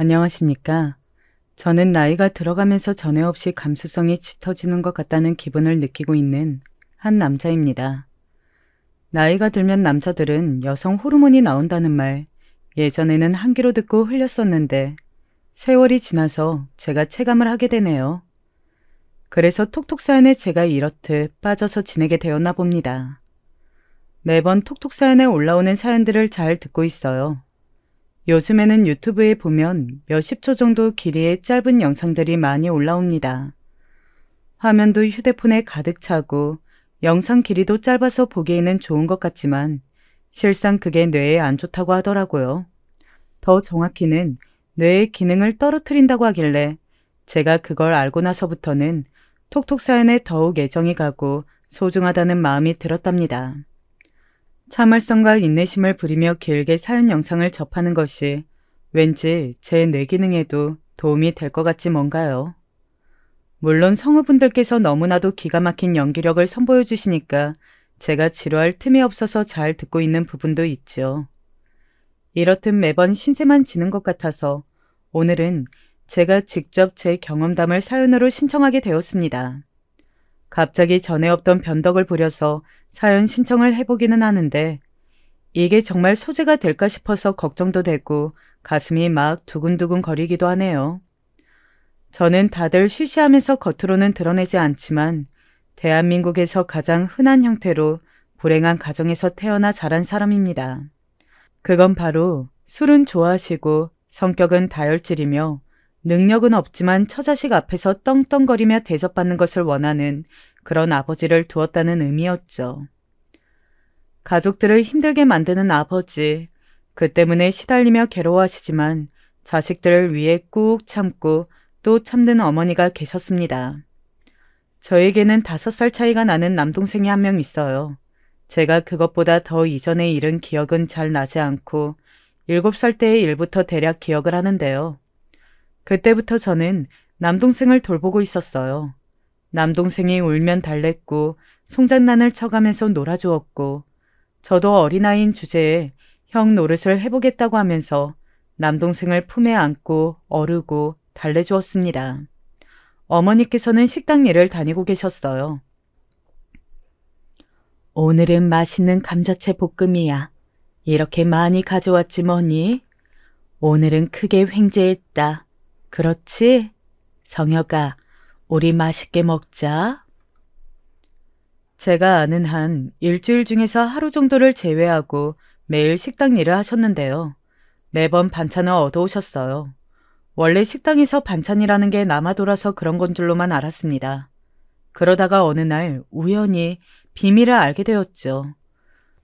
안녕하십니까. 저는 나이가 들어가면서 전에 없이 감수성이 짙어지는 것 같다는 기분을 느끼고 있는 한 남자입니다. 나이가 들면 남자들은 여성 호르몬이 나온다는 말, 예전에는 한 귀로 듣고 흘렸었는데 세월이 지나서 제가 체감을 하게 되네요. 그래서 톡톡 사연에 제가 이렇듯 빠져서 지내게 되었나 봅니다. 매번 톡톡 사연에 올라오는 사연들을 잘 듣고 있어요. 요즘에는 유튜브에 보면 몇십 초 정도 길이의 짧은 영상들이 많이 올라옵니다. 화면도 휴대폰에 가득 차고 영상 길이도 짧아서 보기에는 좋은 것 같지만 실상 그게 뇌에 안 좋다고 하더라고요. 더 정확히는 뇌의 기능을 떨어뜨린다고 하길래 제가 그걸 알고 나서부터는 톡톡 사연에 더욱 애정이 가고 소중하다는 마음이 들었답니다. 참을성과 인내심을 부리며 길게 사연 영상을 접하는 것이 왠지 제 뇌기능에도 도움이 될 것 같지 뭔가요. 물론 성우분들께서 너무나도 기가 막힌 연기력을 선보여 주시니까 제가 지루할 틈이 없어서 잘 듣고 있는 부분도 있죠. 이렇듯 매번 신세만 지는 것 같아서 오늘은 제가 직접 제 경험담을 사연으로 신청하게 되었습니다. 갑자기 전에 없던 변덕을 부려서 사연 신청을 해보기는 하는데 이게 정말 소재가 될까 싶어서 걱정도 되고 가슴이 막 두근두근 거리기도 하네요. 저는 다들 쉬쉬하면서 겉으로는 드러내지 않지만 대한민국에서 가장 흔한 형태로 불행한 가정에서 태어나 자란 사람입니다. 그건 바로 술은 좋아하시고 성격은 다혈질이며 능력은 없지만 처자식 앞에서 떵떵거리며 대접받는 것을 원하는 그런 아버지를 두었다는 의미였죠. 가족들을 힘들게 만드는 아버지, 그 때문에 시달리며 괴로워하시지만 자식들을 위해 꾹 참고 또 참는 어머니가 계셨습니다. 저에게는 5살 차이가 나는 남동생이 한 명 있어요. 제가 그것보다 더 이전의 일은 기억은 잘 나지 않고 7살 때의 일부터 대략 기억을 하는데요. 그때부터 저는 남동생을 돌보고 있었어요. 남동생이 울면 달랬고 송장난을 쳐가면서 놀아주었고 저도 어린아이인 주제에 형 노릇을 해보겠다고 하면서 남동생을 품에 안고 어르고 달래주었습니다. 어머니께서는 식당 일을 다니고 계셨어요. 오늘은 맛있는 감자채 볶음이야. 이렇게 많이 가져왔지 뭐니? 오늘은 크게 횡재했다. 그렇지? 성혁아, 우리 맛있게 먹자. 제가 아는 한 일주일 중에서 하루 정도를 제외하고 매일 식당 일을 하셨는데요. 매번 반찬을 얻어오셨어요. 원래 식당에서 반찬이라는 게 남아돌아서 그런 건 줄로만 알았습니다. 그러다가 어느 날 우연히 비밀을 알게 되었죠.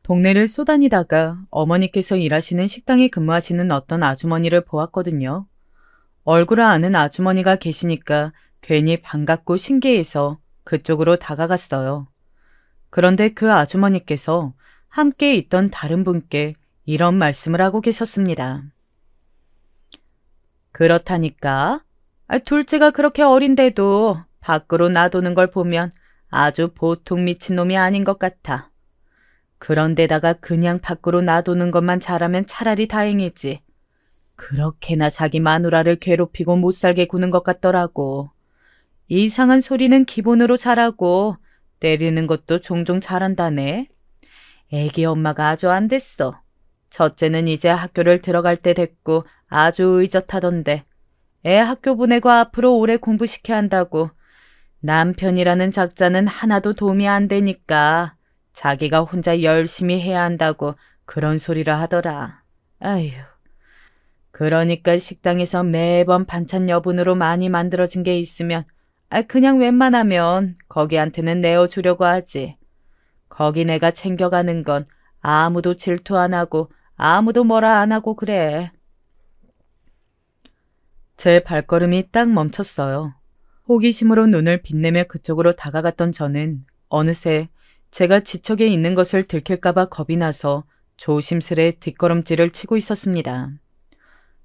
동네를 쏘다니다가 어머니께서 일하시는 식당에 근무하시는 어떤 아주머니를 보았거든요. 얼굴을 아는 아주머니가 계시니까 괜히 반갑고 신기해서 그쪽으로 다가갔어요. 그런데 그 아주머니께서 함께 있던 다른 분께 이런 말씀을 하고 계셨습니다. 그렇다니까. 둘째가 그렇게 어린데도 밖으로 놔두는 걸 보면 아주 보통 미친놈이 아닌 것 같아. 그런데다가 그냥 밖으로 놔두는 것만 잘하면 차라리 다행이지. 그렇게나 자기 마누라를 괴롭히고 못살게 구는 것 같더라고. 이상한 소리는 기본으로 잘하고 때리는 것도 종종 잘한다네. 애기 엄마가 아주 안 됐어. 첫째는 이제 학교를 들어갈 때 됐고 아주 의젓하던데 애 학교 보내고 앞으로 오래 공부시켜야 한다고 남편이라는 작자는 하나도 도움이 안 되니까 자기가 혼자 열심히 해야 한다고 그런 소리를 하더라. 아휴. 그러니까 식당에서 매번 반찬 여분으로 많이 만들어진 게 있으면 그냥 웬만하면 거기한테는 내어주려고 하지. 거기 내가 챙겨가는 건 아무도 질투 안 하고 아무도 뭐라 안 하고 그래. 제 발걸음이 딱 멈췄어요. 호기심으로 눈을 빛내며 그쪽으로 다가갔던 저는 어느새 제가 지척에 있는 것을 들킬까봐 겁이 나서 조심스레 뒷걸음질을 치고 있었습니다.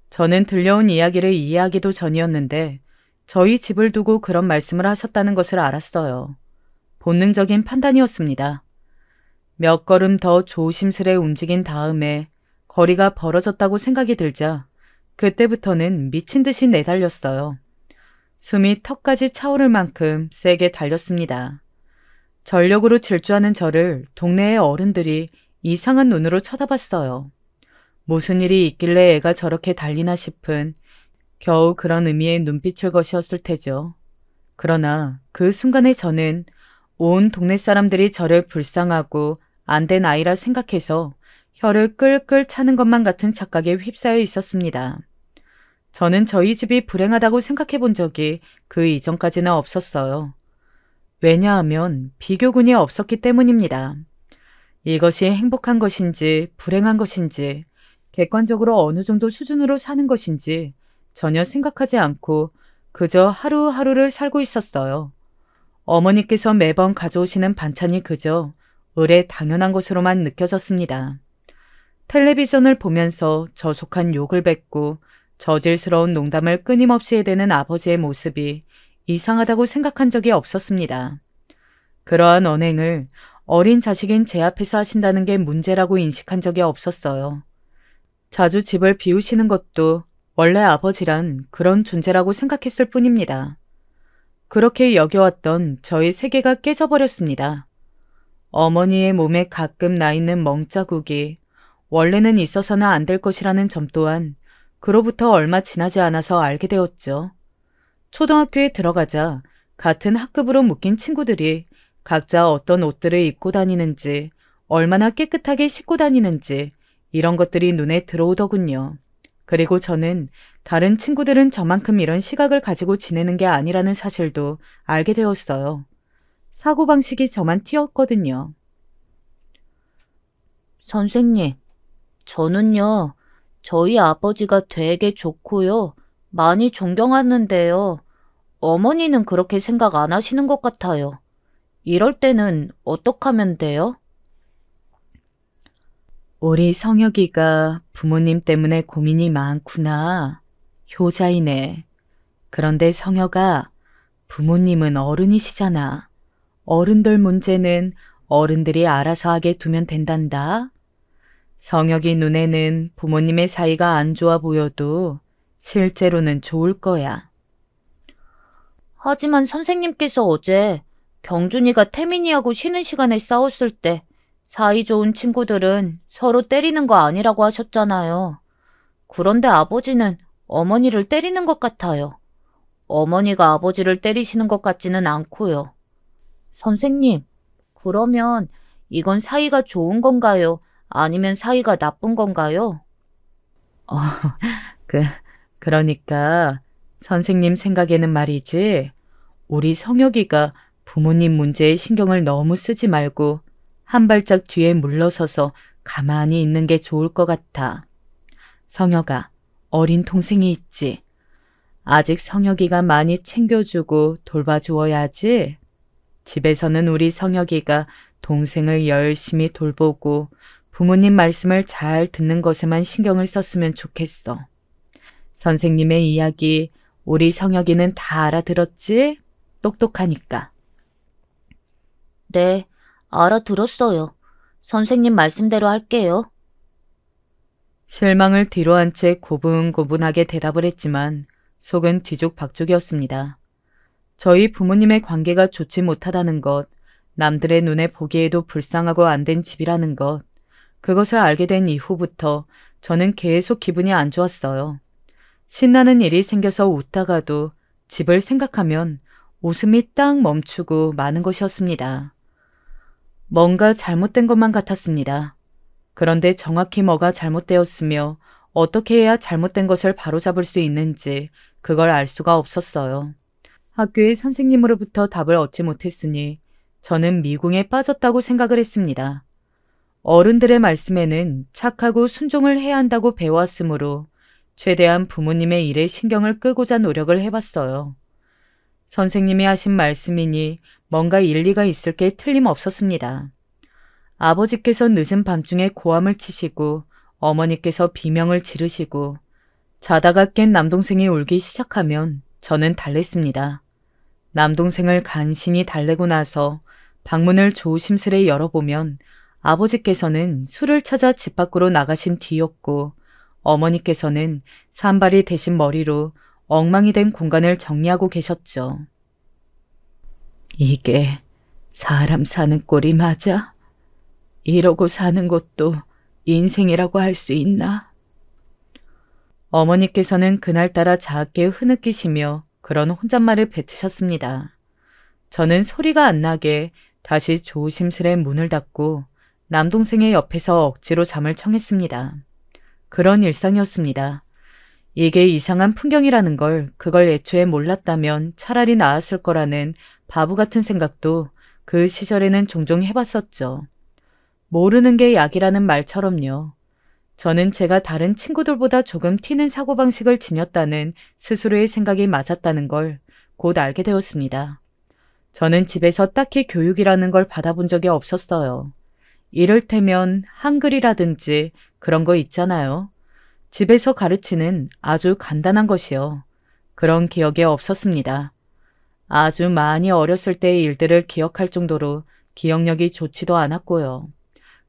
저는 들려온 이야기를 이해하기도 전이었는데 저희 집을 두고 그런 말씀을 하셨다는 것을 알았어요. 본능적인 판단이었습니다. 몇 걸음 더 조심스레 움직인 다음에 거리가 벌어졌다고 생각이 들자 그때부터는 미친 듯이 내달렸어요. 숨이 턱까지 차오를 만큼 세게 달렸습니다. 전력으로 질주하는 저를 동네의 어른들이 이상한 눈으로 쳐다봤어요. 무슨 일이 있길래 애가 저렇게 달리나 싶은 겨우 그런 의미의 눈빛을 것이었을 테죠. 그러나 그 순간에 저는 온 동네 사람들이 저를 불쌍하고 안 된 아이라 생각해서 혀를 끌끌 차는 것만 같은 착각에 휩싸여 있었습니다. 저는 저희 집이 불행하다고 생각해 본 적이 그 이전까지는 없었어요. 왜냐하면 비교군이 없었기 때문입니다. 이것이 행복한 것인지 불행한 것인지 객관적으로 어느 정도 수준으로 사는 것인지 전혀 생각하지 않고 그저 하루하루를 살고 있었어요. 어머니께서 매번 가져오시는 반찬이 그저 을에 당연한 것으로만 느껴졌습니다. 텔레비전을 보면서 저속한 욕을 뱉고 저질스러운 농담을 끊임없이 해대는 아버지의 모습이 이상하다고 생각한 적이 없었습니다. 그러한 언행을 어린 자식인 제 앞에서 하신다는 게 문제라고 인식한 적이 없었어요. 자주 집을 비우시는 것도 원래 아버지란 그런 존재라고 생각했을 뿐입니다. 그렇게 여겨왔던 저의 세계가 깨져버렸습니다. 어머니의 몸에 가끔 나 있는 멍자국이 원래는 있어서는 안 될 것이라는 점 또한 그로부터 얼마 지나지 않아서 알게 되었죠. 초등학교에 들어가자 같은 학급으로 묶인 친구들이 각자 어떤 옷들을 입고 다니는지, 얼마나 깨끗하게 씻고 다니는지 이런 것들이 눈에 들어오더군요. 그리고 저는 다른 친구들은 저만큼 이런 시각을 가지고 지내는 게 아니라는 사실도 알게 되었어요. 사고방식이 저만 튀었거든요. 선생님, 저는요, 저희 아버지가 되게 좋고요, 많이 존경하는데요. 어머니는 그렇게 생각 안 하시는 것 같아요. 이럴 때는 어떻게 하면 돼요? 우리 성혁이가 부모님 때문에 고민이 많구나. 효자이네. 그런데 성혁아, 부모님은 어른이시잖아. 어른들 문제는 어른들이 알아서 하게 두면 된단다. 성혁이 눈에는 부모님의 사이가 안 좋아 보여도 실제로는 좋을 거야. 하지만 선생님께서 어제 경준이가 태민이하고 쉬는 시간에 싸웠을 때 사이 좋은 친구들은 서로 때리는 거 아니라고 하셨잖아요. 그런데 아버지는 어머니를 때리는 것 같아요. 어머니가 아버지를 때리시는 것 같지는 않고요. 선생님, 그러면 이건 사이가 좋은 건가요? 아니면 사이가 나쁜 건가요? 어, 그러니까 선생님 생각에는 말이지. 우리 성혁이가 부모님 문제에 신경을 너무 쓰지 말고 한 발짝 뒤에 물러서서 가만히 있는 게 좋을 것 같아. 성혁아, 어린 동생이 있지. 아직 성혁이가 많이 챙겨주고 돌봐주어야지. 집에서는 우리 성혁이가 동생을 열심히 돌보고 부모님 말씀을 잘 듣는 것에만 신경을 썼으면 좋겠어. 선생님의 이야기 우리 성혁이는 다 알아들었지? 똑똑하니까. 네, 알아들었어요. 선생님 말씀대로 할게요. 실망을 뒤로한 채 고분고분하게 대답을 했지만 속은 뒤죽박죽이었습니다. 저희 부모님의 관계가 좋지 못하다는 것, 남들의 눈에 보기에도 불쌍하고 안 된 집이라는 것, 그것을 알게 된 이후부터 저는 계속 기분이 안 좋았어요. 신나는 일이 생겨서 웃다가도 집을 생각하면 웃음이 딱 멈추고 마는 것이었습니다. 뭔가 잘못된 것만 같았습니다. 그런데 정확히 뭐가 잘못되었으며 어떻게 해야 잘못된 것을 바로잡을 수 있는지 그걸 알 수가 없었어요. 학교의 선생님으로부터 답을 얻지 못했으니 저는 미궁에 빠졌다고 생각을 했습니다. 어른들의 말씀에는 착하고 순종을 해야 한다고 배워왔으므로 최대한 부모님의 일에 신경을 끄고자 노력을 해봤어요. 선생님이 하신 말씀이니 뭔가 일리가 있을 게 틀림없었습니다. 아버지께서 늦은 밤중에 고함을 치시고 어머니께서 비명을 지르시고 자다가 깬 남동생이 울기 시작하면 저는 달랬습니다. 남동생을 간신히 달래고 나서 방문을 조심스레 열어보면 아버지께서는 술을 찾아 집 밖으로 나가신 뒤였고 어머니께서는 산발이 대신 머리로 엉망이 된 공간을 정리하고 계셨죠. 이게 사람 사는 꼴이 맞아? 이러고 사는 것도 인생이라고 할 수 있나? 어머니께서는 그날따라 작게 흐느끼시며 그런 혼잣말을 뱉으셨습니다. 저는 소리가 안 나게 다시 조심스레 문을 닫고 남동생의 옆에서 억지로 잠을 청했습니다. 그런 일상이었습니다. 이게 이상한 풍경이라는 걸 그걸 애초에 몰랐다면 차라리 나았을 거라는 바보 같은 생각도 그 시절에는 종종 해봤었죠. 모르는 게 약이라는 말처럼요. 저는 제가 다른 친구들보다 조금 튀는 사고방식을 지녔다는 스스로의 생각이 맞았다는 걸 곧 알게 되었습니다. 저는 집에서 딱히 교육이라는 걸 받아본 적이 없었어요. 이를테면 한글이라든지 그런 거 있잖아요. 집에서 가르치는 아주 간단한 것이요. 그런 기억이 없었습니다. 아주 많이 어렸을 때의 일들을 기억할 정도로 기억력이 좋지도 않았고요.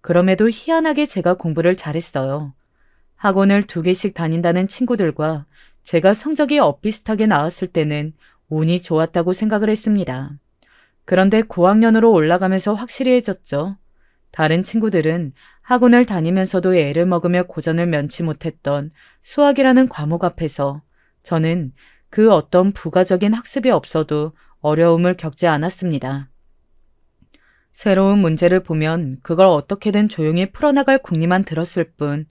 그럼에도 희한하게 제가 공부를 잘했어요. 학원을 2개씩 다닌다는 친구들과 제가 성적이 엇비슷하게 나왔을 때는 운이 좋았다고 생각을 했습니다. 그런데 고학년으로 올라가면서 확실해졌죠. 다른 친구들은 학원을 다니면서도 애를 먹으며 고전을 면치 못했던 수학이라는 과목 앞에서 저는 그 어떤 부가적인 학습이 없어도 어려움을 겪지 않았습니다. 새로운 문제를 보면 그걸 어떻게든 조용히 풀어나갈 궁리만 들었을 뿐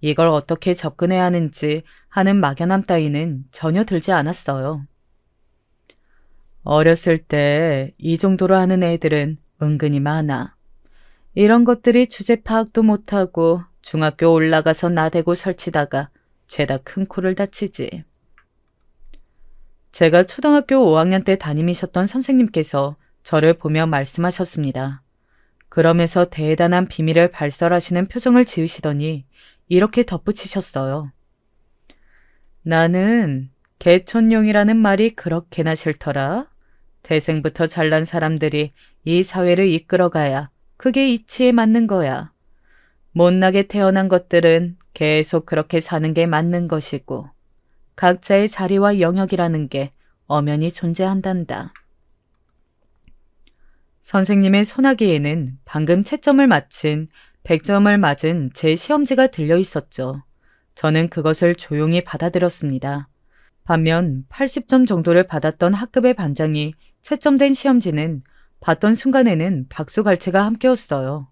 이걸 어떻게 접근해야 하는지 하는 막연함 따위는 전혀 들지 않았어요. 어렸을 때 이 정도로 하는 애들은 은근히 많아. 이런 것들이 주제 파악도 못하고 중학교 올라가서 나대고 설치다가 죄다 큰 코를 다치지. 제가 초등학교 5학년 때 담임이셨던 선생님께서 저를 보며 말씀하셨습니다. 그러면서 대단한 비밀을 발설하시는 표정을 지으시더니 이렇게 덧붙이셨어요. 나는 개촌용이라는 말이 그렇게나 싫더라. 태생부터 잘난 사람들이 이 사회를 이끌어가야 그게 이치에 맞는 거야. 못나게 태어난 것들은 계속 그렇게 사는 게 맞는 것이고 각자의 자리와 영역이라는 게 엄연히 존재한단다. 선생님의 소나기에는 방금 채점을 마친 100점을 맞은 제 시험지가 들려 있었죠. 저는 그것을 조용히 받아들였습니다. 반면 80점 정도를 받았던 학급의 반장이 채점된 시험지는 봤던 순간에는 박수갈채가 함께였어요.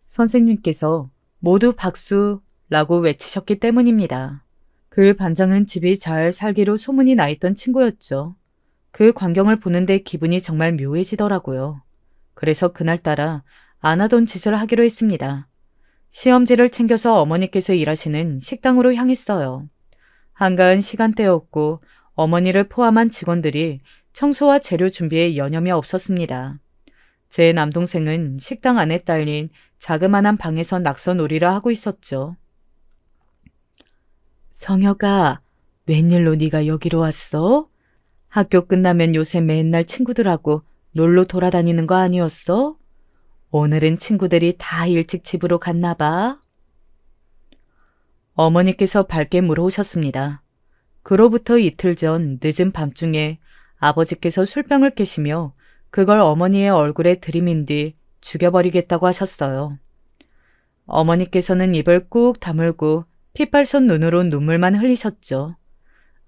선생님께서 모두 박수라고 외치셨기 때문입니다. 그 반장은 집이 잘 살기로 소문이 나 있던 친구였죠. 그 광경을 보는데 기분이 정말 묘해지더라고요. 그래서 그날따라 안 하던 짓을 하기로 했습니다. 시험지를 챙겨서 어머니께서 일하시는 식당으로 향했어요. 한가한 시간대였고 어머니를 포함한 직원들이 청소와 재료 준비에 여념이 없었습니다. 제 남동생은 식당 안에 딸린 자그마한 방에서 낙서놀이를 하고 있었죠. 성혁아, 웬일로 네가 여기로 왔어? 학교 끝나면 요새 맨날 친구들하고 놀러 돌아다니는 거 아니었어? 오늘은 친구들이 다 일찍 집으로 갔나 봐. 어머니께서 밝게 물어오셨습니다. 그로부터 이틀 전 늦은 밤중에 아버지께서 술병을 깨시며 그걸 어머니의 얼굴에 들이민 뒤 죽여버리겠다고 하셨어요. 어머니께서는 입을 꾹 다물고 핏발손 눈으로 눈물만 흘리셨죠.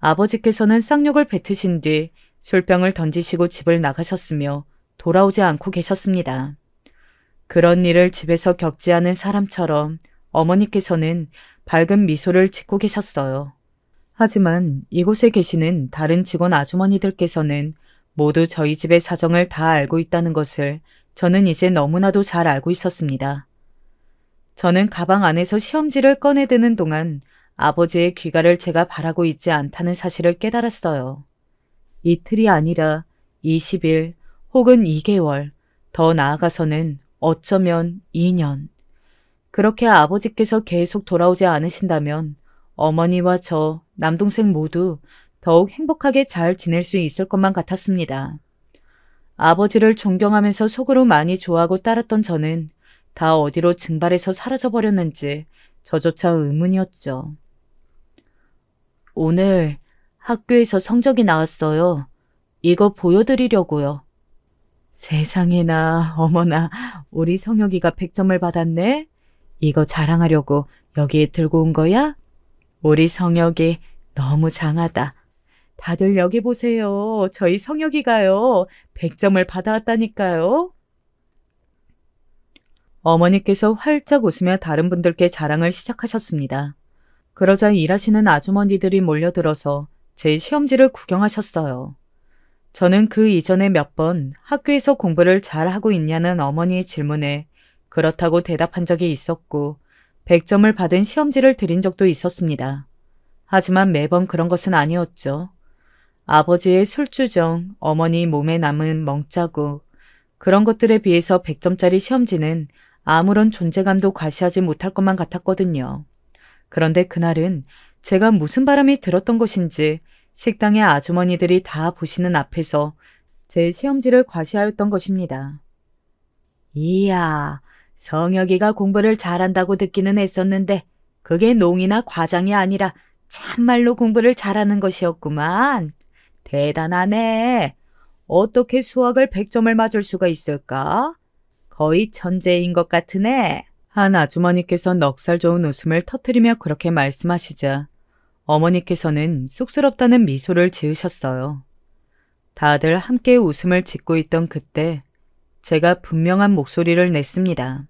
아버지께서는 쌍욕을 뱉으신 뒤 술병을 던지시고 집을 나가셨으며 돌아오지 않고 계셨습니다. 그런 일을 집에서 겪지 않은 사람처럼 어머니께서는 밝은 미소를 짓고 계셨어요. 하지만 이곳에 계시는 다른 직원 아주머니들께서는 모두 저희 집의 사정을 다 알고 있다는 것을 저는 이제 너무나도 잘 알고 있었습니다. 저는 가방 안에서 시험지를 꺼내드는 동안 아버지의 귀가를 제가 바라고 있지 않다는 사실을 깨달았어요. 이틀이 아니라 20일 혹은 2개월, 더 나아가서는 어쩌면 2년. 그렇게 아버지께서 계속 돌아오지 않으신다면 어머니와 저, 남동생 모두 더욱 행복하게 잘 지낼 수 있을 것만 같았습니다. 아버지를 존경하면서 속으로 많이 좋아하고 따랐던 저는 다 어디로 증발해서 사라져버렸는지 저조차 의문이었죠. 오늘 학교에서 성적이 나왔어요. 이거 보여드리려고요. 세상에나, 어머나, 우리 성혁이가 100점을 받았네? 이거 자랑하려고 여기에 들고 온 거야? 우리 성혁이 너무 장하다. 다들 여기 보세요. 저희 성혁이가요. 100점을 받아왔다니까요. 어머니께서 활짝 웃으며 다른 분들께 자랑을 시작하셨습니다. 그러자 일하시는 아주머니들이 몰려들어서 제 시험지를 구경하셨어요. 저는 그 이전에 몇 번 학교에서 공부를 잘하고 있냐는 어머니의 질문에 그렇다고 대답한 적이 있었고 100점을 받은 시험지를 드린 적도 있었습니다. 하지만 매번 그런 것은 아니었죠. 아버지의 술주정, 어머니 몸에 남은 멍자국, 그런 것들에 비해서 100점짜리 시험지는 아무런 존재감도 과시하지 못할 것만 같았거든요. 그런데 그날은 제가 무슨 바람이 들었던 것인지 식당의 아주머니들이 다 보시는 앞에서 제 시험지를 과시하였던 것입니다. 이야, 성혁이가 공부를 잘한다고 듣기는 했었는데 그게 농이나 과장이 아니라 참말로 공부를 잘하는 것이었구만. 대단하네. 어떻게 수학을 100점을 맞을 수가 있을까? 거의 천재인 것 같으네. 한 아주머니께서 넉살 좋은 웃음을 터뜨리며 그렇게 말씀하시자 어머니께서는 쑥스럽다는 미소를 지으셨어요. 다들 함께 웃음을 짓고 있던 그때 제가 분명한 목소리를 냈습니다.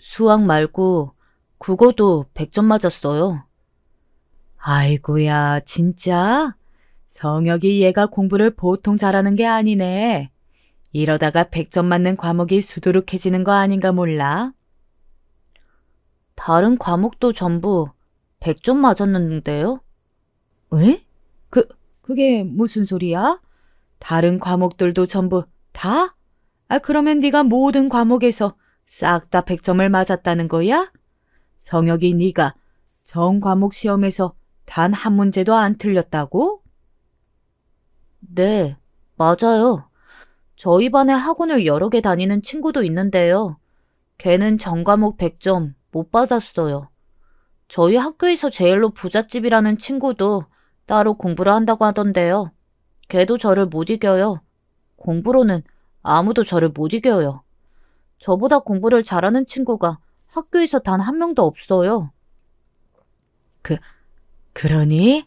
수학 말고 국어도 100점 맞았어요. 아이고야, 진짜? 성혁이 얘가 공부를 보통 잘하는 게 아니네. 이러다가 100점 맞는 과목이 수두룩해지는 거 아닌가 몰라? 다른 과목도 전부 100점 맞았는데요? 왜? 그게 무슨 소리야? 다른 과목들도 전부 다? 그러면 네가 모든 과목에서 싹 다 100점을 맞았다는 거야? 성혁이 네가 전 과목 시험에서 단 한 문제도 안 틀렸다고? 네, 맞아요. 저희 반에 학원을 여러 개 다니는 친구도 있는데요. 걔는 전 과목 100점 못 받았어요. 저희 학교에서 제일로 부잣집이라는 친구도 따로 공부를 한다고 하던데요. 걔도 저를 못 이겨요. 공부로는 아무도 저를 못 이겨요. 저보다 공부를 잘하는 친구가 학교에서 단 한 명도 없어요. 그러니?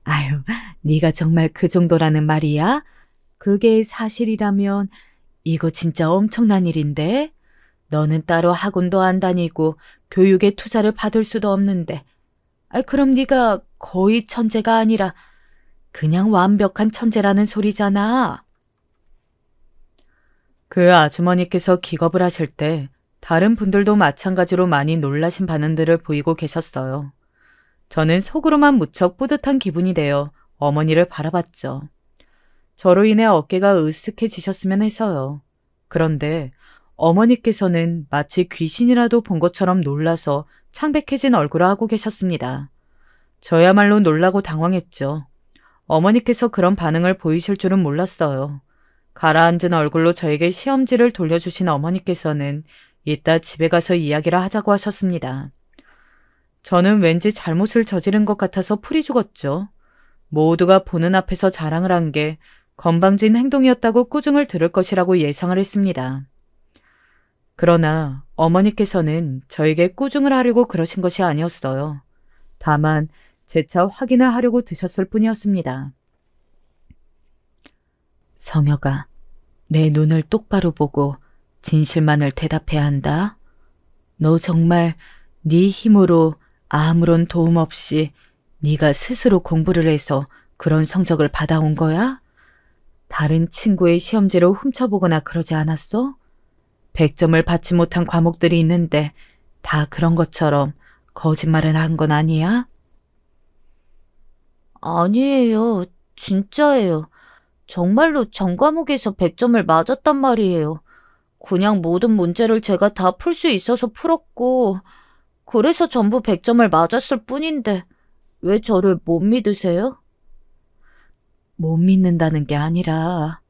아유, 네가 정말 그 정도라는 말이야? 그게 사실이라면 이거 진짜 엄청난 일인데? 너는 따로 학원도 안 다니고 교육에 투자를 받을 수도 없는데. 그럼 네가 거의 천재가 아니라 그냥 완벽한 천재라는 소리잖아. 그 아주머니께서 기겁을 하실 때 다른 분들도 마찬가지로 많이 놀라신 반응들을 보이고 계셨어요. 저는 속으로만 무척 뿌듯한 기분이 되어 어머니를 바라봤죠. 저로 인해 어깨가 으쓱해지셨으면 해서요. 그런데 어머니께서는 마치 귀신이라도 본 것처럼 놀라서 창백해진 얼굴을 하고 계셨습니다. 저야말로 놀라고 당황했죠. 어머니께서 그런 반응을 보이실 줄은 몰랐어요. 가라앉은 얼굴로 저에게 시험지를 돌려주신 어머니께서는 이따 집에 가서 이야기를 하자고 하셨습니다. 저는 왠지 잘못을 저지른 것 같아서 풀이 죽었죠. 모두가 보는 앞에서 자랑을 한 게 건방진 행동이었다고 꾸중을 들을 것이라고 예상을 했습니다. 그러나 어머니께서는 저에게 꾸중을 하려고 그러신 것이 아니었어요. 다만 재차 확인을 하려고 드셨을 뿐이었습니다. 성혁아, 내 눈을 똑바로 보고 진실만을 대답해야 한다. 너 정말 네 힘으로 아무런 도움 없이 네가 스스로 공부를 해서 그런 성적을 받아온 거야? 다른 친구의 시험지를 훔쳐보거나 그러지 않았어? 100점을 받지 못한 과목들이 있는데 다 그런 것처럼 거짓말을 한 건 아니야? 아니에요. 진짜예요. 정말로 전 과목에서 100점을 맞았단 말이에요. 그냥 모든 문제를 제가 다 풀 수 있어서 풀었고, 그래서 전부 100점을 맞았을 뿐인데, 왜 저를 못 믿으세요? 못 믿는다는 게 아니라,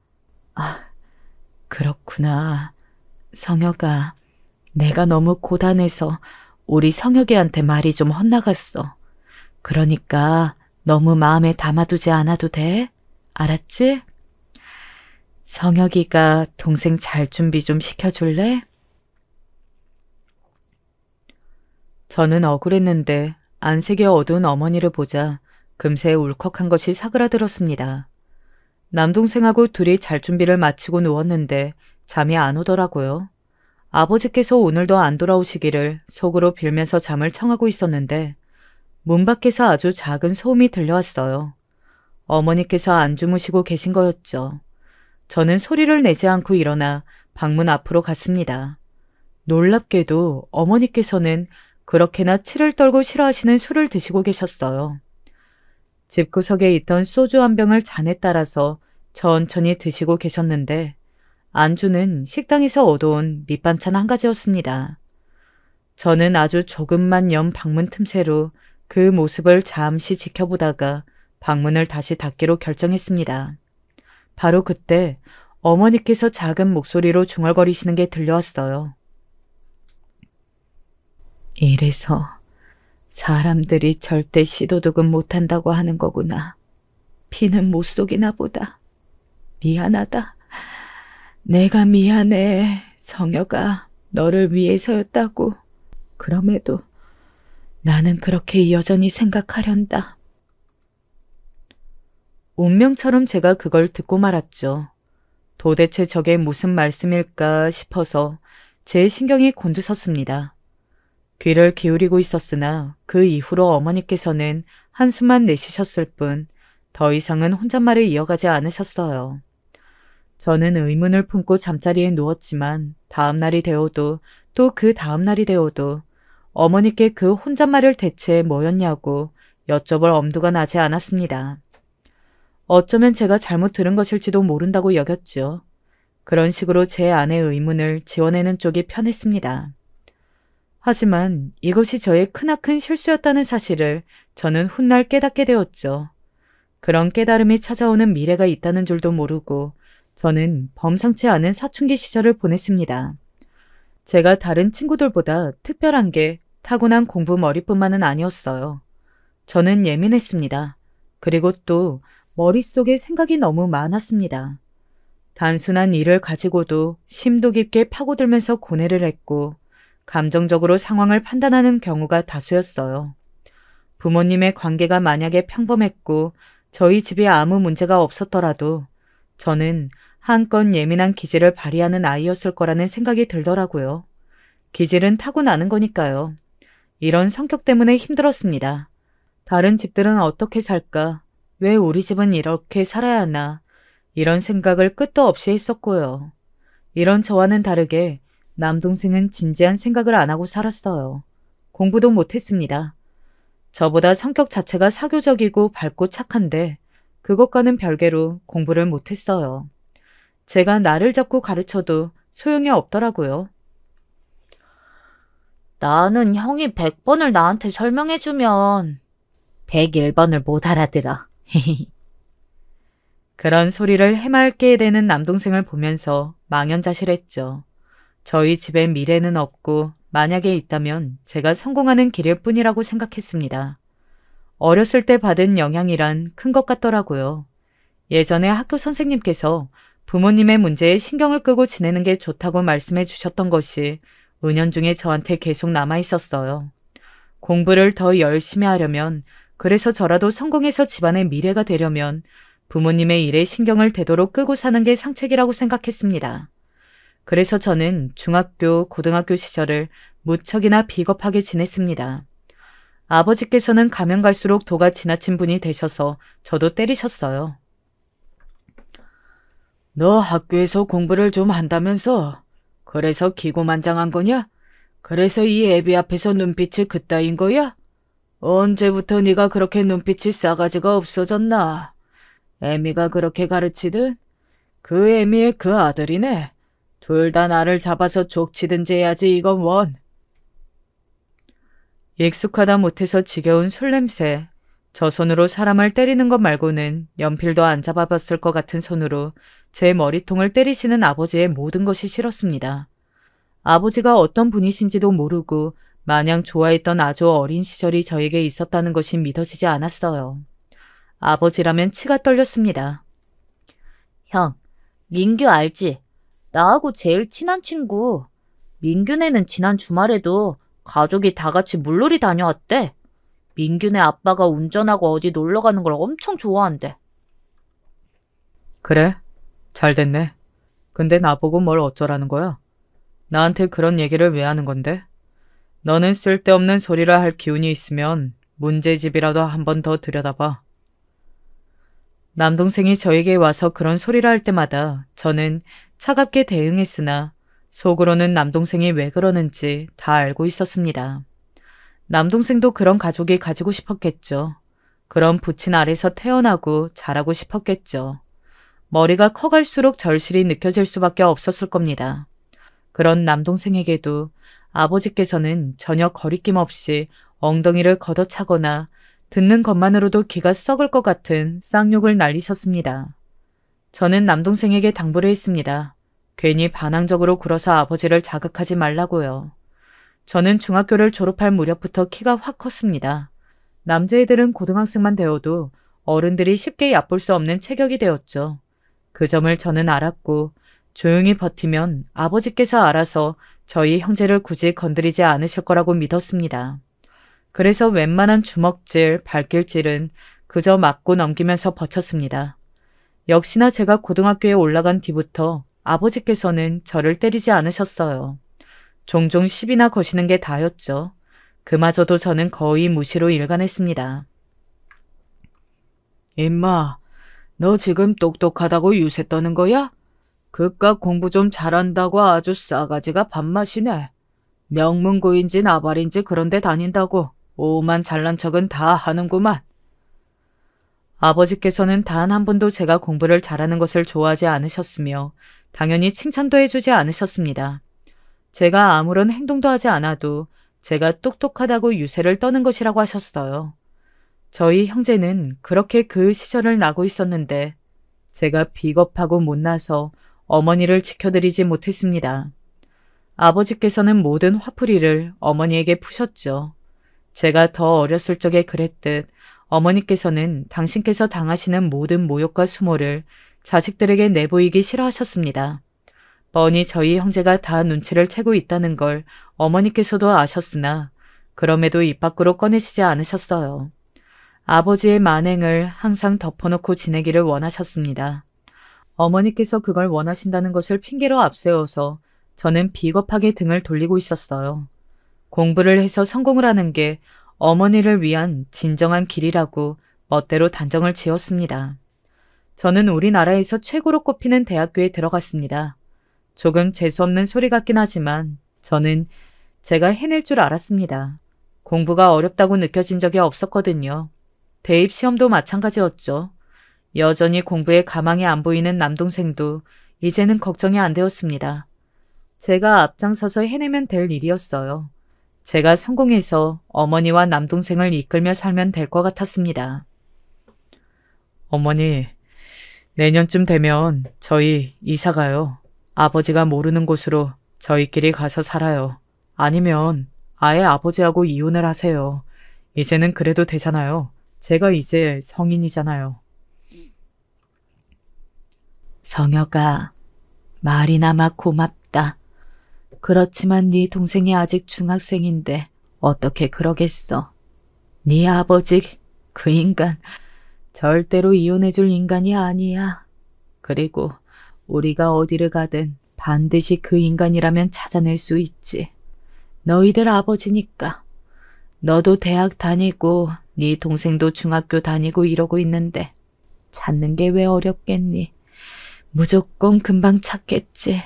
그렇구나. 성혁아, 내가 너무 고단해서 우리 성혁이한테 말이 좀 헛나갔어. 그러니까 너무 마음에 담아두지 않아도 돼. 알았지? 성혁이가 동생 잘 준비 좀 시켜줄래? 저는 억울했는데 안색이 어두운 어머니를 보자 금세 울컥한 것이 사그라들었습니다. 남동생하고 둘이 잘 준비를 마치고 누웠는데 잠이 안 오더라고요. 아버지께서 오늘도 안 돌아오시기를 속으로 빌면서 잠을 청하고 있었는데 문 밖에서 아주 작은 소음이 들려왔어요. 어머니께서 안 주무시고 계신 거였죠. 저는 소리를 내지 않고 일어나 방문 앞으로 갔습니다. 놀랍게도 어머니께서는 그렇게나 치를 떨고 싫어하시는 술을 드시고 계셨어요. 집구석에 있던 소주 한 병을 잔에 따라서 천천히 드시고 계셨는데 안주는 식당에서 얻어온 밑반찬 한 가지였습니다. 저는 아주 조금만 연 방문 틈새로 그 모습을 잠시 지켜보다가 방문을 다시 닫기로 결정했습니다. 바로 그때 어머니께서 작은 목소리로 중얼거리시는 게 들려왔어요. 이래서 사람들이 절대 시도독은 못한다고 하는 거구나. 피는 못 속이나 보다. 미안하다. 내가 미안해. 성혁아, 너를 위해서였다고. 그럼에도 나는 그렇게 여전히 생각하련다. 운명처럼 제가 그걸 듣고 말았죠. 도대체 저게 무슨 말씀일까 싶어서 제 신경이 곤두섰습니다. 귀를 기울이고 있었으나 그 이후로 어머니께서는 한숨만 내쉬셨을 뿐 더 이상은 혼잣말을 이어가지 않으셨어요. 저는 의문을 품고 잠자리에 누웠지만 다음 날이 되어도 또 그 다음 날이 되어도 어머니께 그 혼잣말을 대체 뭐였냐고 여쭤볼 엄두가 나지 않았습니다. 어쩌면 제가 잘못 들은 것일지도 모른다고 여겼죠. 그런 식으로 제 안의 의문을 지워내는 쪽이 편했습니다. 하지만 이것이 저의 크나큰 실수였다는 사실을 저는 훗날 깨닫게 되었죠. 그런 깨달음이 찾아오는 미래가 있다는 줄도 모르고 저는 범상치 않은 사춘기 시절을 보냈습니다. 제가 다른 친구들보다 특별한 게 타고난 공부 머리뿐만은 아니었어요. 저는 예민했습니다. 그리고 또 머릿속에 생각이 너무 많았습니다. 단순한 일을 가지고도 심도 깊게 파고들면서 고뇌를 했고 감정적으로 상황을 판단하는 경우가 다수였어요. 부모님의 관계가 만약에 평범했고 저희 집에 아무 문제가 없었더라도 저는 한껏 예민한 기질을 발휘하는 아이였을 거라는 생각이 들더라고요. 기질은 타고나는 거니까요. 이런 성격 때문에 힘들었습니다. 다른 집들은 어떻게 살까? 왜 우리 집은 이렇게 살아야 하나? 이런 생각을 끝도 없이 했었고요. 이런 저와는 다르게 남동생은 진지한 생각을 안 하고 살았어요. 공부도 못했습니다. 저보다 성격 자체가 사교적이고 밝고 착한데 그것과는 별개로 공부를 못했어요. 제가 나를 잡고 가르쳐도 소용이 없더라고요. 나는 형이 100번을 나한테 설명해주면 101번을 못 알아들어. 그런 소리를 해맑게 대는 남동생을 보면서 망연자실했죠. 저희 집에 미래는 없고 만약에 있다면 제가 성공하는 길일 뿐이라고 생각했습니다. 어렸을 때 받은 영향이란 큰 것 같더라고요. 예전에 학교 선생님께서 부모님의 문제에 신경을 끄고 지내는 게 좋다고 말씀해 주셨던 것이 은연중에 저한테 계속 남아 있었어요. 공부를 더 열심히 하려면, 그래서 저라도 성공해서 집안의 미래가 되려면 부모님의 일에 신경을 되도록 끄고 사는 게 상책이라고 생각했습니다. 그래서 저는 중학교, 고등학교 시절을 무척이나 비겁하게 지냈습니다. 아버지께서는 가면 갈수록 도가 지나친 분이 되셔서 저도 때리셨어요. 너 학교에서 공부를 좀 한다면서? 그래서 기고만장한 거냐? 그래서 이 애비 앞에서 눈빛이 그따인 거야? 언제부터 네가 그렇게 눈빛이 싸가지가 없어졌나? 애미가 그렇게 가르치든? 그 애미의 그 아들이네. 둘 다 나를 잡아서 족치든지 해야지 이건 원. 익숙하다 못해서 지겨운 술 냄새. 저 손으로 사람을 때리는 것 말고는 연필도 안 잡아봤을 것 같은 손으로 제 머리통을 때리시는 아버지의 모든 것이 싫었습니다. 아버지가 어떤 분이신지도 모르고 마냥 좋아했던 아주 어린 시절이 저에게 있었다는 것이 믿어지지 않았어요. 아버지라면 치가 떨렸습니다. 형, 민규 알지? 나하고 제일 친한 친구. 민규네는 지난 주말에도 가족이 다 같이 물놀이 다녀왔대. 민규네 아빠가 운전하고 어디 놀러 가는 걸 엄청 좋아한대. 그래? 잘 됐네. 근데 나보고 뭘 어쩌라는 거야? 나한테 그런 얘기를 왜 하는 건데? 너는 쓸데없는 소리를 할 기운이 있으면 문제집이라도 한 번 더 들여다봐. 남동생이 저에게 와서 그런 소리를 할 때마다 저는 차갑게 대응했으나 속으로는 남동생이 왜 그러는지 다 알고 있었습니다. 남동생도 그런 가족이 가지고 싶었겠죠. 그런 부친 아래서 태어나고 자라고 싶었겠죠. 머리가 커갈수록 절실히 느껴질 수밖에 없었을 겁니다. 그런 남동생에게도 아버지께서는 전혀 거리낌 없이 엉덩이를 걷어차거나 듣는 것만으로도 기가 썩을 것 같은 쌍욕을 날리셨습니다. 저는 남동생에게 당부를 했습니다. 괜히 반항적으로 굴어서 아버지를 자극하지 말라고요. 저는 중학교를 졸업할 무렵부터 키가 확 컸습니다. 남자애들은 고등학생만 되어도 어른들이 쉽게 얕볼 수 없는 체격이 되었죠. 그 점을 저는 알았고 조용히 버티면 아버지께서 알아서 저희 형제를 굳이 건드리지 않으실 거라고 믿었습니다. 그래서 웬만한 주먹질, 발길질은 그저 맞고 넘기면서 버텼습니다. 역시나 제가 고등학교에 올라간 뒤부터 아버지께서는 저를 때리지 않으셨어요. 종종 시비나 거시는 게 다였죠. 그마저도 저는 거의 무시로 일관했습니다. 임마, 너 지금 똑똑하다고 유세 떠는 거야? 그깟 공부 좀 잘한다고 아주 싸가지가 밥맛이네. 명문고인지 나발인지 그런 데 다닌다고 오만 잘난 척은 다 하는구만. 아버지께서는 단 한 번도 제가 공부를 잘하는 것을 좋아하지 않으셨으며 당연히 칭찬도 해주지 않으셨습니다. 제가 아무런 행동도 하지 않아도 제가 똑똑하다고 유세를 떠는 것이라고 하셨어요. 저희 형제는 그렇게 그 시절을 나고 있었는데 제가 비겁하고 못나서 어머니를 지켜드리지 못했습니다. 아버지께서는 모든 화풀이를 어머니에게 푸셨죠. 제가 더 어렸을 적에 그랬듯 어머니께서는 당신께서 당하시는 모든 모욕과 수모를 자식들에게 내보이기 싫어하셨습니다. 뻔히 저희 형제가 다 눈치를 채고 있다는 걸 어머니께서도 아셨으나 그럼에도 입 밖으로 꺼내시지 않으셨어요. 아버지의 만행을 항상 덮어놓고 지내기를 원하셨습니다. 어머니께서 그걸 원하신다는 것을 핑계로 앞세워서 저는 비겁하게 등을 돌리고 있었어요. 공부를 해서 성공을 하는 게 어머니를 위한 진정한 길이라고 멋대로 단정을 지었습니다. 저는 우리나라에서 최고로 꼽히는 대학교에 들어갔습니다. 조금 재수없는 소리 같긴 하지만 저는 제가 해낼 줄 알았습니다. 공부가 어렵다고 느껴진 적이 없었거든요. 대입 시험도 마찬가지였죠. 여전히 공부에 가망이 안 보이는 남동생도 이제는 걱정이 안 되었습니다. 제가 앞장서서 해내면 될 일이었어요. 제가 성공해서 어머니와 남동생을 이끌며 살면 될 것 같았습니다. 어머니, 내년쯤 되면 저희 이사 가요. 아버지가 모르는 곳으로 저희끼리 가서 살아요. 아니면 아예 아버지하고 이혼을 하세요. 이제는 그래도 되잖아요. 제가 이제 성인이잖아요. 성혁아, 말이나마 고맙다. 그렇지만 네 동생이 아직 중학생인데 어떻게 그러겠어. 네 아버지, 그 인간 절대로 이혼해줄 인간이 아니야. 그리고 우리가 어디를 가든 반드시 그 인간이라면 찾아낼 수 있지. 너희들 아버지니까. 너도 대학 다니고 네 동생도 중학교 다니고 이러고 있는데 찾는 게 왜 어렵겠니? 무조건 금방 찾겠지.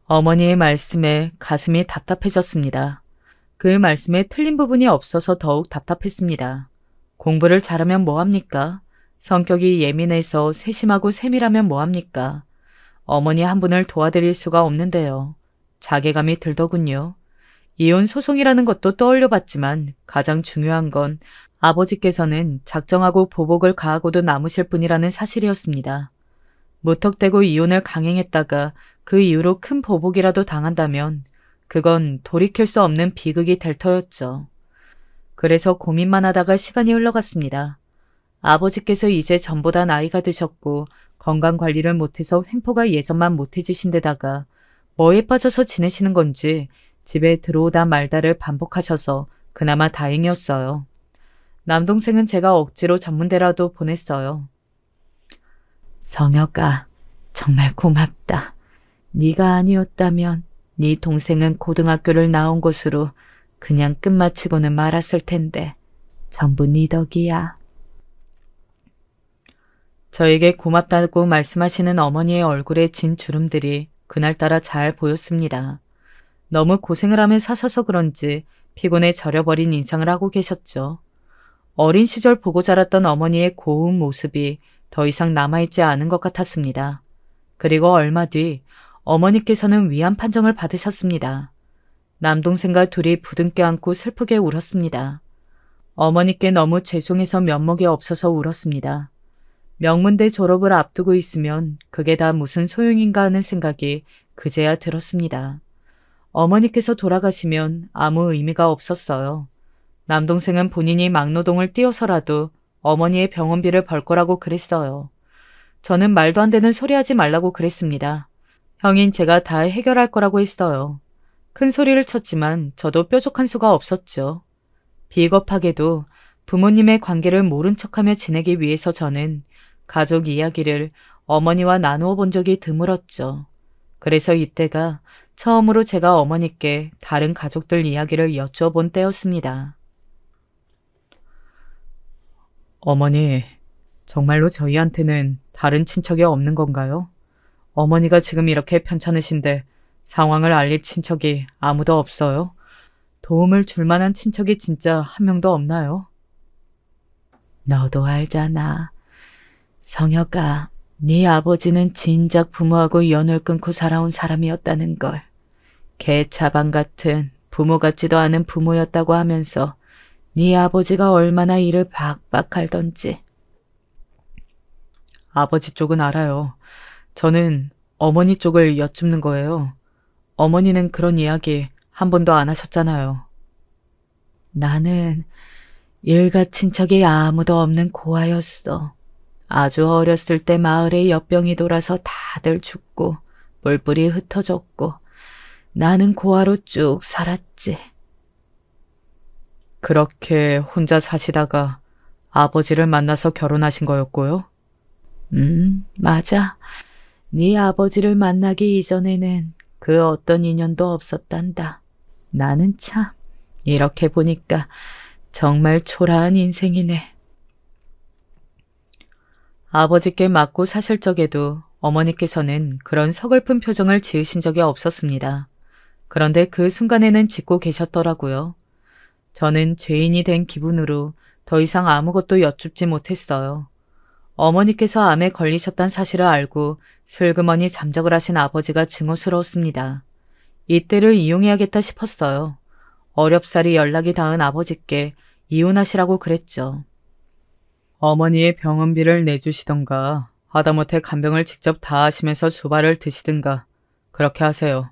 어머니의 말씀에 가슴이 답답해졌습니다. 그 말씀에 틀린 부분이 없어서 더욱 답답했습니다. 공부를 잘하면 뭐합니까? 성격이 예민해서 세심하고 세밀하면 뭐합니까? 어머니 한 분을 도와드릴 수가 없는데요. 자괴감이 들더군요. 이혼 소송이라는 것도 떠올려봤지만 가장 중요한 건 아버지께서는 작정하고 보복을 가하고도 남으실 분이라는 사실이었습니다. 무턱대고 이혼을 강행했다가 그 이후로 큰 보복이라도 당한다면 그건 돌이킬 수 없는 비극이 될 터였죠. 그래서 고민만 하다가 시간이 흘러갔습니다. 아버지께서 이제 전보다 나이가 드셨고 건강관리를 못해서 횡포가 예전만 못해지신 데다가 뭐에 빠져서 지내시는 건지 집에 들어오다 말다를 반복하셔서 그나마 다행이었어요. 남동생은 제가 억지로 전문대라도 보냈어요. 성혁아, 정말 고맙다. 네가 아니었다면 네 동생은 고등학교를 나온 곳으로 그냥 끝마치고는 말았을 텐데 전부 네 덕이야. 저에게 고맙다고 말씀하시는 어머니의 얼굴에 진 주름들이 그날따라 잘 보였습니다. 너무 고생을 하며 사셔서 그런지 피곤에 절여버린 인상을 하고 계셨죠. 어린 시절 보고 자랐던 어머니의 고운 모습이 더 이상 남아있지 않은 것 같았습니다. 그리고 얼마 뒤 어머니께서는 위암 판정을 받으셨습니다. 남동생과 둘이 부둥켜 안고 슬프게 울었습니다. 어머니께 너무 죄송해서 면목이 없어서 울었습니다. 명문대 졸업을 앞두고 있으면 그게 다 무슨 소용인가 하는 생각이 그제야 들었습니다. 어머니께서 돌아가시면 아무 의미가 없었어요. 남동생은 본인이 막노동을 뛰어서라도 어머니의 병원비를 벌 거라고 그랬어요. 저는 말도 안 되는 소리 하지 말라고 그랬습니다. 형인 제가 다 해결할 거라고 했어요. 큰 소리를 쳤지만 저도 뾰족한 수가 없었죠. 비겁하게도 부모님의 관계를 모른 척하며 지내기 위해서 저는 가족 이야기를 어머니와 나누어 본 적이 드물었죠. 그래서 이때가 처음으로 제가 어머니께 다른 가족들 이야기를 여쭈어본 때였습니다. 어머니, 정말로 저희한테는 다른 친척이 없는 건가요? 어머니가 지금 이렇게 편찮으신데 상황을 알릴 친척이 아무도 없어요? 도움을 줄 만한 친척이 진짜 한 명도 없나요? 너도 알잖아. 성혁아, 네 아버지는 진작 부모하고 연을 끊고 살아온 사람이었다는 걸. 개차반 같은 부모 같지도 않은 부모였다고 하면서 네 아버지가 얼마나 일을 박박 할던지. 아버지 쪽은 알아요. 저는 어머니 쪽을 여쭙는 거예요. 어머니는 그런 이야기 한 번도 안 하셨잖아요. 나는 일가 친척이 아무도 없는 고아였어. 아주 어렸을 때 마을에 엿병이 돌아서 다들 죽고 뿔뿔이 흩어졌고 나는 고아로 쭉 살았지. 그렇게 혼자 사시다가 아버지를 만나서 결혼하신 거였고요? 맞아. 네 아버지를 만나기 이전에는 그 어떤 인연도 없었단다. 나는 참 이렇게 보니까 정말 초라한 인생이네. 아버지께 맞고 사실 적에도 어머니께서는 그런 서글픈 표정을 지으신 적이 없었습니다. 그런데 그 순간에는 짓고 계셨더라고요. 저는 죄인이 된 기분으로 더 이상 아무것도 여쭙지 못했어요. 어머니께서 암에 걸리셨단 사실을 알고 슬그머니 잠적을 하신 아버지가 증오스러웠습니다. 이때를 이용해야겠다 싶었어요. 어렵사리 연락이 닿은 아버지께 이혼하시라고 그랬죠. 어머니의 병원비를 내주시던가 하다못해 간병을 직접 다 하시면서 주발을 드시든가 그렇게 하세요.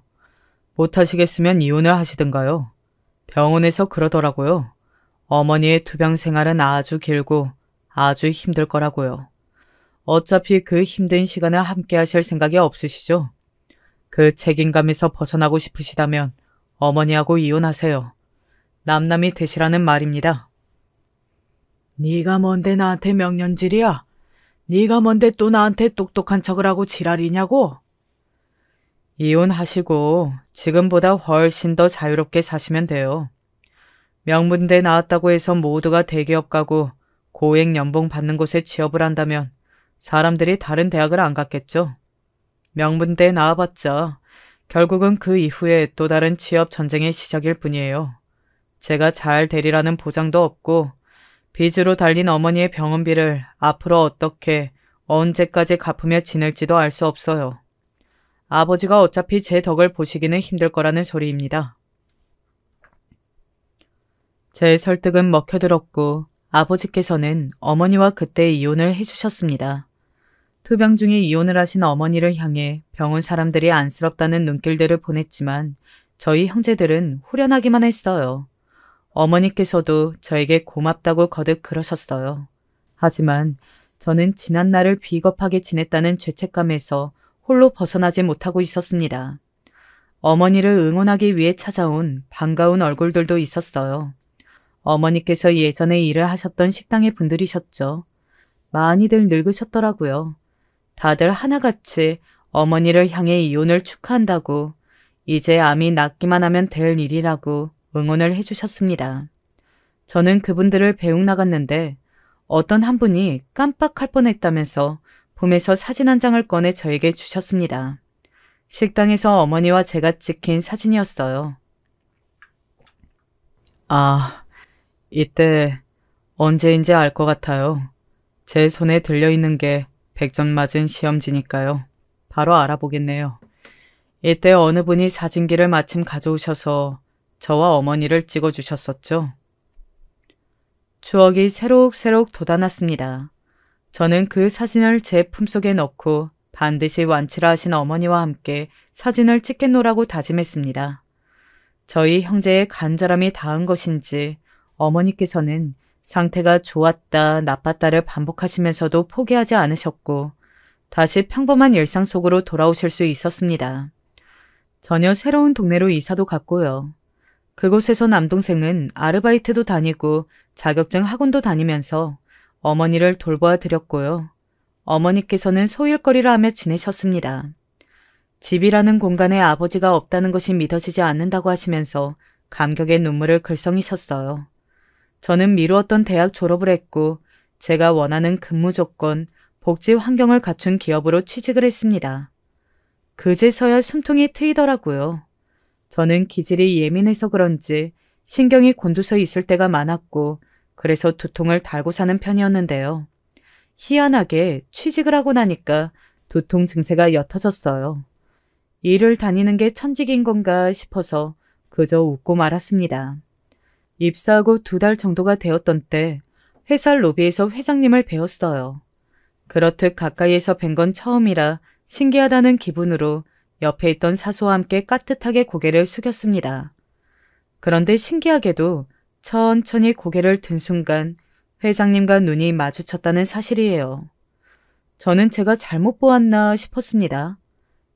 못하시겠으면 이혼을 하시든가요. 병원에서 그러더라고요. 어머니의 투병 생활은 아주 길고 아주 힘들 거라고요. 어차피 그 힘든 시간을 함께 하실 생각이 없으시죠? 그 책임감에서 벗어나고 싶으시다면 어머니하고 이혼하세요. 남남이 되시라는 말입니다. 네가 뭔데 나한테 명령질이야? 네가 뭔데 또 나한테 똑똑한 척을 하고 지랄이냐고? 이혼하시고 지금보다 훨씬 더 자유롭게 사시면 돼요. 명문대 나왔다고 해서 모두가 대기업 가고 고액 연봉 받는 곳에 취업을 한다면 사람들이 다른 대학을 안 갔겠죠. 명문대 나와봤자 결국은 그 이후에 또 다른 취업 전쟁의 시작일 뿐이에요. 제가 잘 되리라는 보장도 없고 빚으로 달린 어머니의 병원비를 앞으로 어떻게 언제까지 갚으며 지낼지도 알 수 없어요. 아버지가 어차피 제 덕을 보시기는 힘들 거라는 소리입니다. 제 설득은 먹혀들었고 아버지께서는 어머니와 그때 이혼을 해주셨습니다. 투병 중에 이혼을 하신 어머니를 향해 병원 사람들이 안쓰럽다는 눈길들을 보냈지만 저희 형제들은 후련하기만 했어요. 어머니께서도 저에게 고맙다고 거듭 그러셨어요. 하지만 저는 지난 날을 비겁하게 지냈다는 죄책감에서 홀로 벗어나지 못하고 있었습니다. 어머니를 응원하기 위해 찾아온 반가운 얼굴들도 있었어요. 어머니께서 예전에 일을 하셨던 식당의 분들이셨죠. 많이들 늙으셨더라고요. 다들 하나같이 어머니를 향해 이혼을 축하한다고 이제 암이 낫기만 하면 될 일이라고 응원을 해주셨습니다. 저는 그분들을 배웅 나갔는데 어떤 한 분이 깜빡할 뻔했다면서 봄에서 사진 한 장을 꺼내 저에게 주셨습니다. 식당에서 어머니와 제가 찍힌 사진이었어요. 아, 이때 언제인지 알 것 같아요. 제 손에 들려있는 게 100점 맞은 시험지니까요. 바로 알아보겠네요. 이때 어느 분이 사진기를 마침 가져오셔서 저와 어머니를 찍어주셨었죠. 추억이 새록새록 돋아났습니다. 저는 그 사진을 제 품속에 넣고 반드시 완치라 하신 어머니와 함께 사진을 찍겠노라고 다짐했습니다. 저희 형제의 간절함이 닿은 것인지 어머니께서는 상태가 좋았다 나빴다를 반복하시면서도 포기하지 않으셨고 다시 평범한 일상 속으로 돌아오실 수 있었습니다. 전혀 새로운 동네로 이사도 갔고요. 그곳에서 남동생은 아르바이트도 다니고 자격증 학원도 다니면서 어머니를 돌보아 드렸고요. 어머니께서는 소일거리를 하며 지내셨습니다. 집이라는 공간에 아버지가 없다는 것이 믿어지지 않는다고 하시면서 감격의 눈물을 글썽이셨어요. 저는 미루었던 대학 졸업을 했고 제가 원하는 근무 조건, 복지 환경을 갖춘 기업으로 취직을 했습니다. 그제서야 숨통이 트이더라고요. 저는 기질이 예민해서 그런지 신경이 곤두서 있을 때가 많았고 그래서 두통을 달고 사는 편이었는데요. 희한하게 취직을 하고 나니까 두통 증세가 옅어졌어요. 일을 다니는 게 천직인 건가 싶어서 그저 웃고 말았습니다. 입사하고 2달 정도가 되었던 때 회사 로비에서 회장님을 뵈었어요. 그렇듯 가까이에서 뵌 건 처음이라 신기하다는 기분으로 옆에 있던 사수와 함께 깍듯하게 고개를 숙였습니다. 그런데 신기하게도 천천히 고개를 든 순간 회장님과 눈이 마주쳤다는 사실이에요. 저는 제가 잘못 보았나 싶었습니다.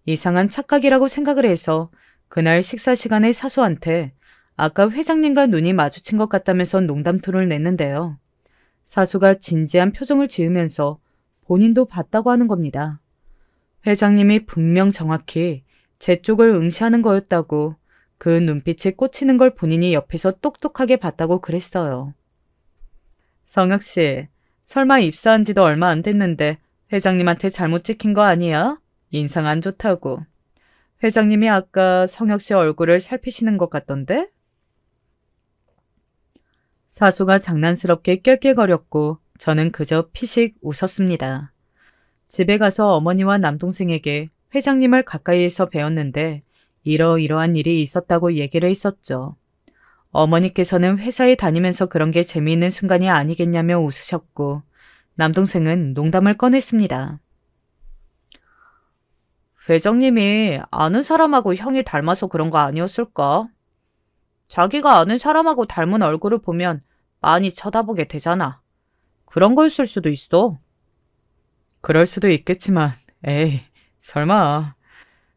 이상한 착각이라고 생각을 해서 그날 식사 시간에 사수한테 아까 회장님과 눈이 마주친 것 같다면서 농담토를 냈는데요. 사수가 진지한 표정을 지으면서 본인도 봤다고 하는 겁니다. 회장님이 분명 정확히 제 쪽을 응시하는 거였다고 그 눈빛에 꽂히는 걸 본인이 옆에서 똑똑하게 봤다고 그랬어요. 성혁 씨, 설마 입사한 지도 얼마 안 됐는데 회장님한테 잘못 찍힌 거 아니야? 인상 안 좋다고. 회장님이 아까 성혁 씨 얼굴을 살피시는 것 같던데? 사수가 장난스럽게 낄낄거렸고 저는 그저 피식 웃었습니다. 집에 가서 어머니와 남동생에게 회장님을 가까이에서 뵈었는데 이러이러한 일이 있었다고 얘기를 했었죠. 어머니께서는 회사에 다니면서 그런 게 재미있는 순간이 아니겠냐며 웃으셨고 남동생은 농담을 꺼냈습니다. 회장님이 아는 사람하고 형이 닮아서 그런 거 아니었을까? 자기가 아는 사람하고 닮은 얼굴을 보면 많이 쳐다보게 되잖아. 그런 거였을 수도 있어. 그럴 수도 있겠지만 에이 설마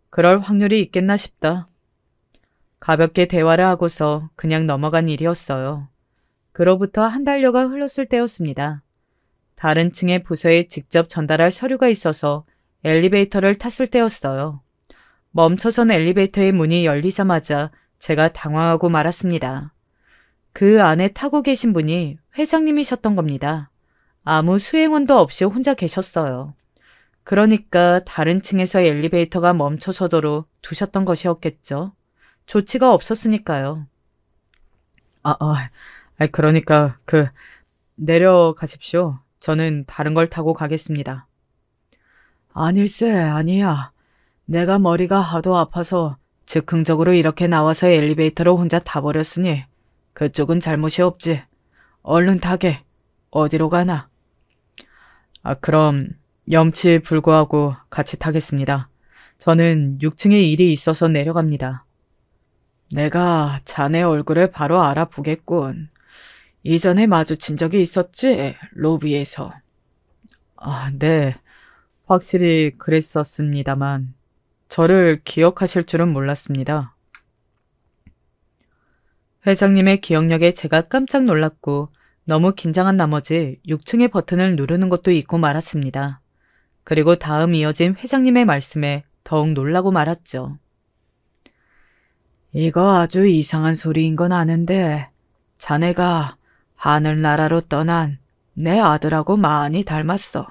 그럴 확률이 있겠나 싶다. 가볍게 대화를 하고서 그냥 넘어간 일이었어요. 그로부터 한 달여가 흘렀을 때였습니다. 다른 층의 부서에 직접 전달할 서류가 있어서 엘리베이터를 탔을 때였어요. 멈춰선 엘리베이터의 문이 열리자마자 제가 당황하고 말았습니다. 그 안에 타고 계신 분이 회장님이셨던 겁니다. 아무 수행원도 없이 혼자 계셨어요. 그러니까 다른 층에서 엘리베이터가 멈춰서도록 두셨던 것이었겠죠. 조치가 없었으니까요. 그러니까 내려가십시오. 저는 다른 걸 타고 가겠습니다. 아닐세, 아니야. 내가 머리가 하도 아파서 즉흥적으로 이렇게 나와서 엘리베이터로 혼자 타버렸으니 그쪽은 잘못이 없지. 얼른 타게. 어디로 가나? 그럼 염치에 불구하고 같이 타겠습니다. 저는 6층에 일이 있어서 내려갑니다. 내가 자네 얼굴을 바로 알아보겠군. 이전에 마주친 적이 있었지, 로비에서. 아, 네. 확실히 그랬었습니다만, 저를 기억하실 줄은 몰랐습니다. 회장님의 기억력에 제가 깜짝 놀랐고, 너무 긴장한 나머지 6층의 버튼을 누르는 것도 잊고 말았습니다. 그리고 다음 이어진 회장님의 말씀에 더욱 놀라고 말았죠. 이거 아주 이상한 소리인 건 아는데 자네가 하늘나라로 떠난 내 아들하고 많이 닮았어.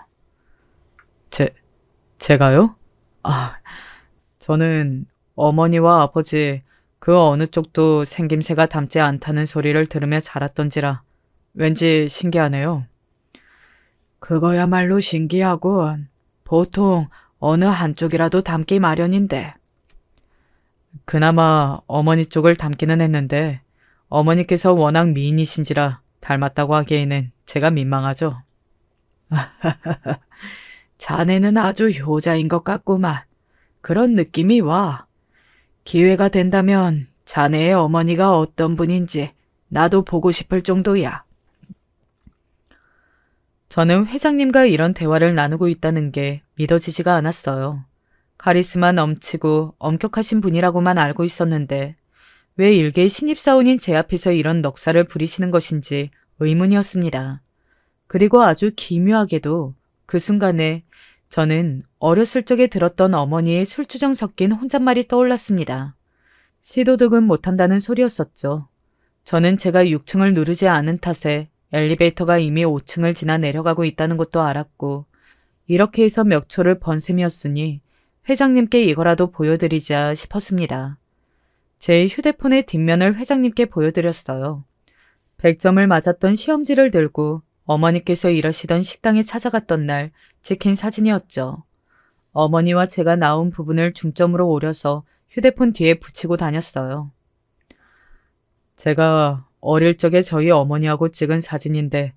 제가요? 아, 저는 어머니와 아버지 그 어느 쪽도 생김새가 닮지 않다는 소리를 들으며 자랐던지라 왠지 신기하네요. 그거야말로 신기하군. 보통 어느 한쪽이라도 닮기 마련인데. 그나마 어머니 쪽을 닮기는 했는데 어머니께서 워낙 미인이신지라 닮았다고 하기에는 제가 민망하죠. 자네는 아주 효자인 것 같구만. 그런 느낌이 와. 기회가 된다면 자네의 어머니가 어떤 분인지 나도 보고 싶을 정도야. 저는 회장님과 이런 대화를 나누고 있다는 게 믿어지지가 않았어요. 카리스마 넘치고 엄격하신 분이라고만 알고 있었는데 왜 일개의 신입사원인 제 앞에서 이런 넉살을 부리시는 것인지 의문이었습니다. 그리고 아주 기묘하게도 그 순간에 저는 어렸을 적에 들었던 어머니의 술주정 섞인 혼잣말이 떠올랐습니다. 시도득은 못한다는 소리였었죠. 저는 제가 6층을 누르지 않은 탓에 엘리베이터가 이미 5층을 지나 내려가고 있다는 것도 알았고 이렇게 해서 몇 초를 번 셈이었으니 회장님께 이거라도 보여드리자 싶었습니다. 제 휴대폰의 뒷면을 회장님께 보여드렸어요. 100점을 맞았던 시험지를 들고 어머니께서 일하시던 식당에 찾아갔던 날 찍힌 사진이었죠. 어머니와 제가 나온 부분을 중점으로 오려서 휴대폰 뒤에 붙이고 다녔어요. 제가 어릴 적에 저희 어머니하고 찍은 사진인데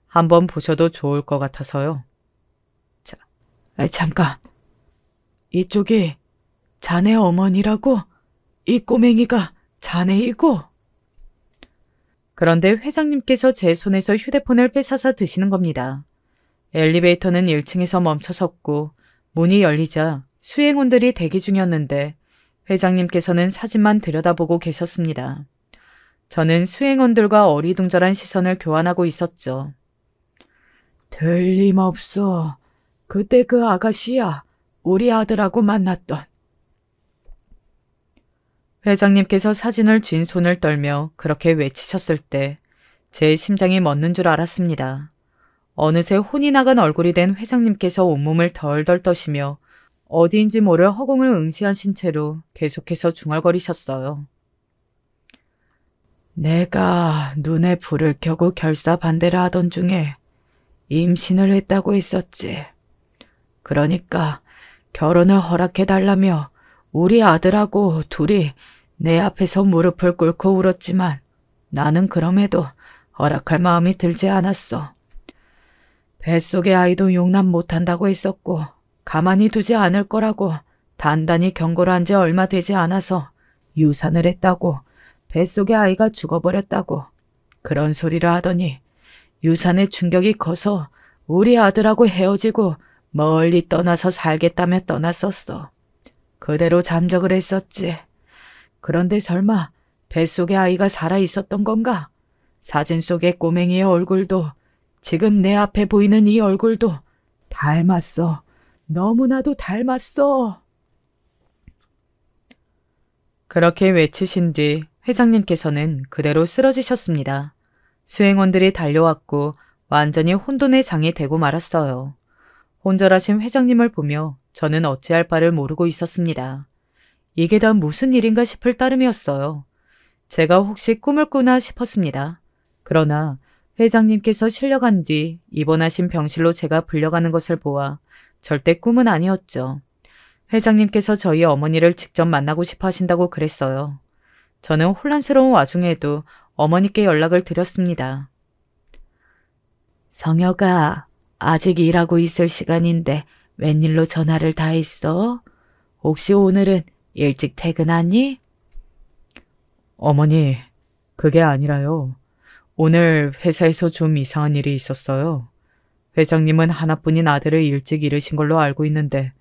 한번 보셔도 좋을 것 같아서요. 잠깐. 이쪽이 자네 어머니라고? 이 꼬맹이가 자네이고? 그런데 회장님께서 제 손에서 휴대폰을 뺏어서 드시는 겁니다. 엘리베이터는 1층에서 멈춰섰고 문이 열리자 수행원들이 대기 중이었는데 회장님께서는 사진만 들여다보고 계셨습니다. 저는 수행원들과 어리둥절한 시선을 교환하고 있었죠. 틀림없어. 그때 그 아가씨야. 우리 아들하고 만났던. 회장님께서 사진을 쥔 손을 떨며 그렇게 외치셨을 때 제 심장이 멎는 줄 알았습니다. 어느새 혼이 나간 얼굴이 된 회장님께서 온몸을 덜덜 떠시며 어디인지 모를 허공을 응시하신 채로 계속해서 중얼거리셨어요. 내가 눈에 불을 켜고 결사반대를 하던 중에 임신을 했다고 했었지. 그러니까 결혼을 허락해달라며 우리 아들하고 둘이 내 앞에서 무릎을 꿇고 울었지만 나는 그럼에도 허락할 마음이 들지 않았어. 뱃속의 아이도 용납 못한다고 했었고 가만히 두지 않을 거라고 단단히 경고를 한 지 얼마 되지 않아서 유산을 했다고 뱃속의 아이가 죽어버렸다고 그런 소리를 하더니 유산의 충격이 커서 우리 아들하고 헤어지고 멀리 떠나서 살겠다며 떠났었어. 그대로 잠적을 했었지. 그런데 설마 뱃속의 아이가 살아있었던 건가? 사진 속의 꼬맹이의 얼굴도 지금 내 앞에 보이는 이 얼굴도 닮았어. 너무나도 닮았어. 그렇게 외치신 뒤 회장님께서는 그대로 쓰러지셨습니다. 수행원들이 달려왔고 완전히 혼돈의 장이 되고 말았어요. 혼절하신 회장님을 보며 저는 어찌할 바를 모르고 있었습니다. 이게 다 무슨 일인가 싶을 따름이었어요. 제가 혹시 꿈을 꾸나 싶었습니다. 그러나 회장님께서 실려간 뒤 입원하신 병실로 제가 불려가는 것을 보아 절대 꿈은 아니었죠. 회장님께서 저희 어머니를 직접 만나고 싶어 하신다고 그랬어요. 저는 혼란스러운 와중에도 어머니께 연락을 드렸습니다. 성혁아, 아직 일하고 있을 시간인데 웬일로 전화를 다 했어? 혹시 오늘은 일찍 퇴근하니? 어머니, 그게 아니라요. 오늘 회사에서 좀 이상한 일이 있었어요. 회장님은 하나뿐인 아들을 일찍 잃으신 걸로 알고 있는데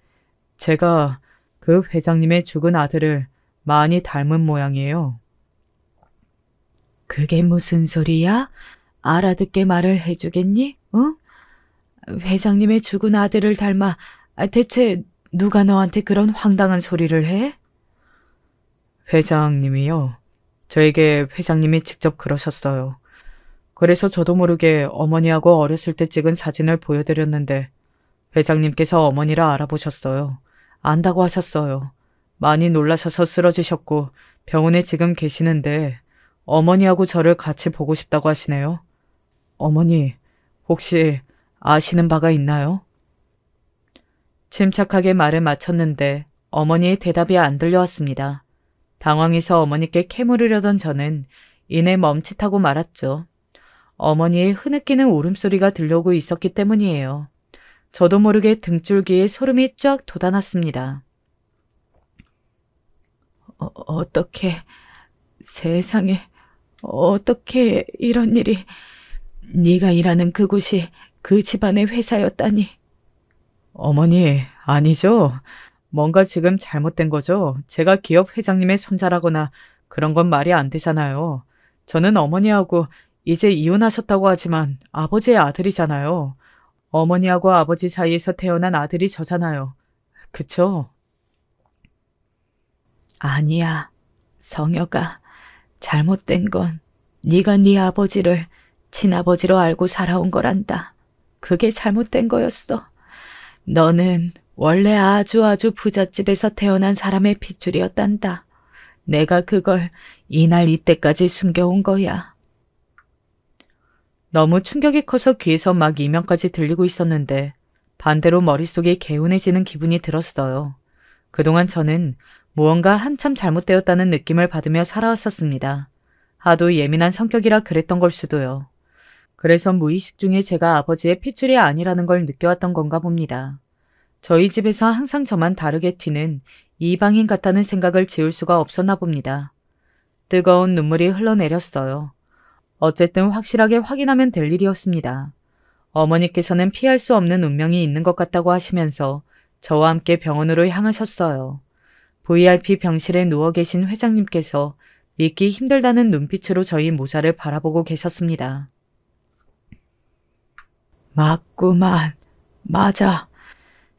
제가 그 회장님의 죽은 아들을 많이 닮은 모양이에요. 그게 무슨 소리야? 알아듣게 말을 해주겠니? 응? 회장님의 죽은 아들을 닮아 대체 누가 너한테 그런 황당한 소리를 해? 회장님이요. 저에게 회장님이 직접 그러셨어요. 그래서 저도 모르게 어머니하고 어렸을 때 찍은 사진을 보여드렸는데 회장님께서 어머니를 알아보셨어요. 안다고 하셨어요. 많이 놀라셔서 쓰러지셨고 병원에 지금 계시는데 어머니하고 저를 같이 보고 싶다고 하시네요. 어머니, 혹시 아시는 바가 있나요? 침착하게 말을 마쳤는데 어머니의 대답이 안 들려왔습니다. 당황해서 어머니께 캐물으려던 저는 이내 멈칫하고 말았죠. 어머니의 흐느끼는 울음소리가 들려오고 있었기 때문이에요. 저도 모르게 등줄기에 소름이 쫙 돋아났습니다. 어떻게, 세상에, 어떻게 이런 일이, 네가 일하는 그곳이 그 집안의 회사였다니. 어머니, 아니죠. 뭔가 지금 잘못된 거죠. 제가 기업 회장님의 손자라거나 그런 건 말이 안 되잖아요. 저는 어머니하고 이제 이혼하셨다고 하지만 아버지의 아들이잖아요. 어머니하고 아버지 사이에서 태어난 아들이 저잖아요. 그쵸? 아니야, 성혁아. 잘못된 건 네가 네 아버지를 친아버지로 알고 살아온 거란다. 그게 잘못된 거였어. 너는 원래 아주 부잣집에서 태어난 사람의 핏줄이었단다. 내가 그걸 이날 이때까지 숨겨온 거야. 너무 충격이 커서 귀에서 막 이명까지 들리고 있었는데 반대로 머릿속이 개운해지는 기분이 들었어요. 그동안 저는 무언가 한참 잘못되었다는 느낌을 받으며 살아왔었습니다. 하도 예민한 성격이라 그랬던 걸 수도요. 그래서 무의식 중에 제가 아버지의 핏줄이 아니라는 걸 느껴왔던 건가 봅니다. 저희 집에서 항상 저만 다르게 튀는 이방인 같다는 생각을 지울 수가 없었나 봅니다. 뜨거운 눈물이 흘러내렸어요. 어쨌든 확실하게 확인하면 될 일이었습니다. 어머니께서는 피할 수 없는 운명이 있는 것 같다고 하시면서 저와 함께 병원으로 향하셨어요. VIP 병실에 누워 계신 회장님께서 믿기 힘들다는 눈빛으로 저희 모자를 바라보고 계셨습니다. 맞구만. 맞아.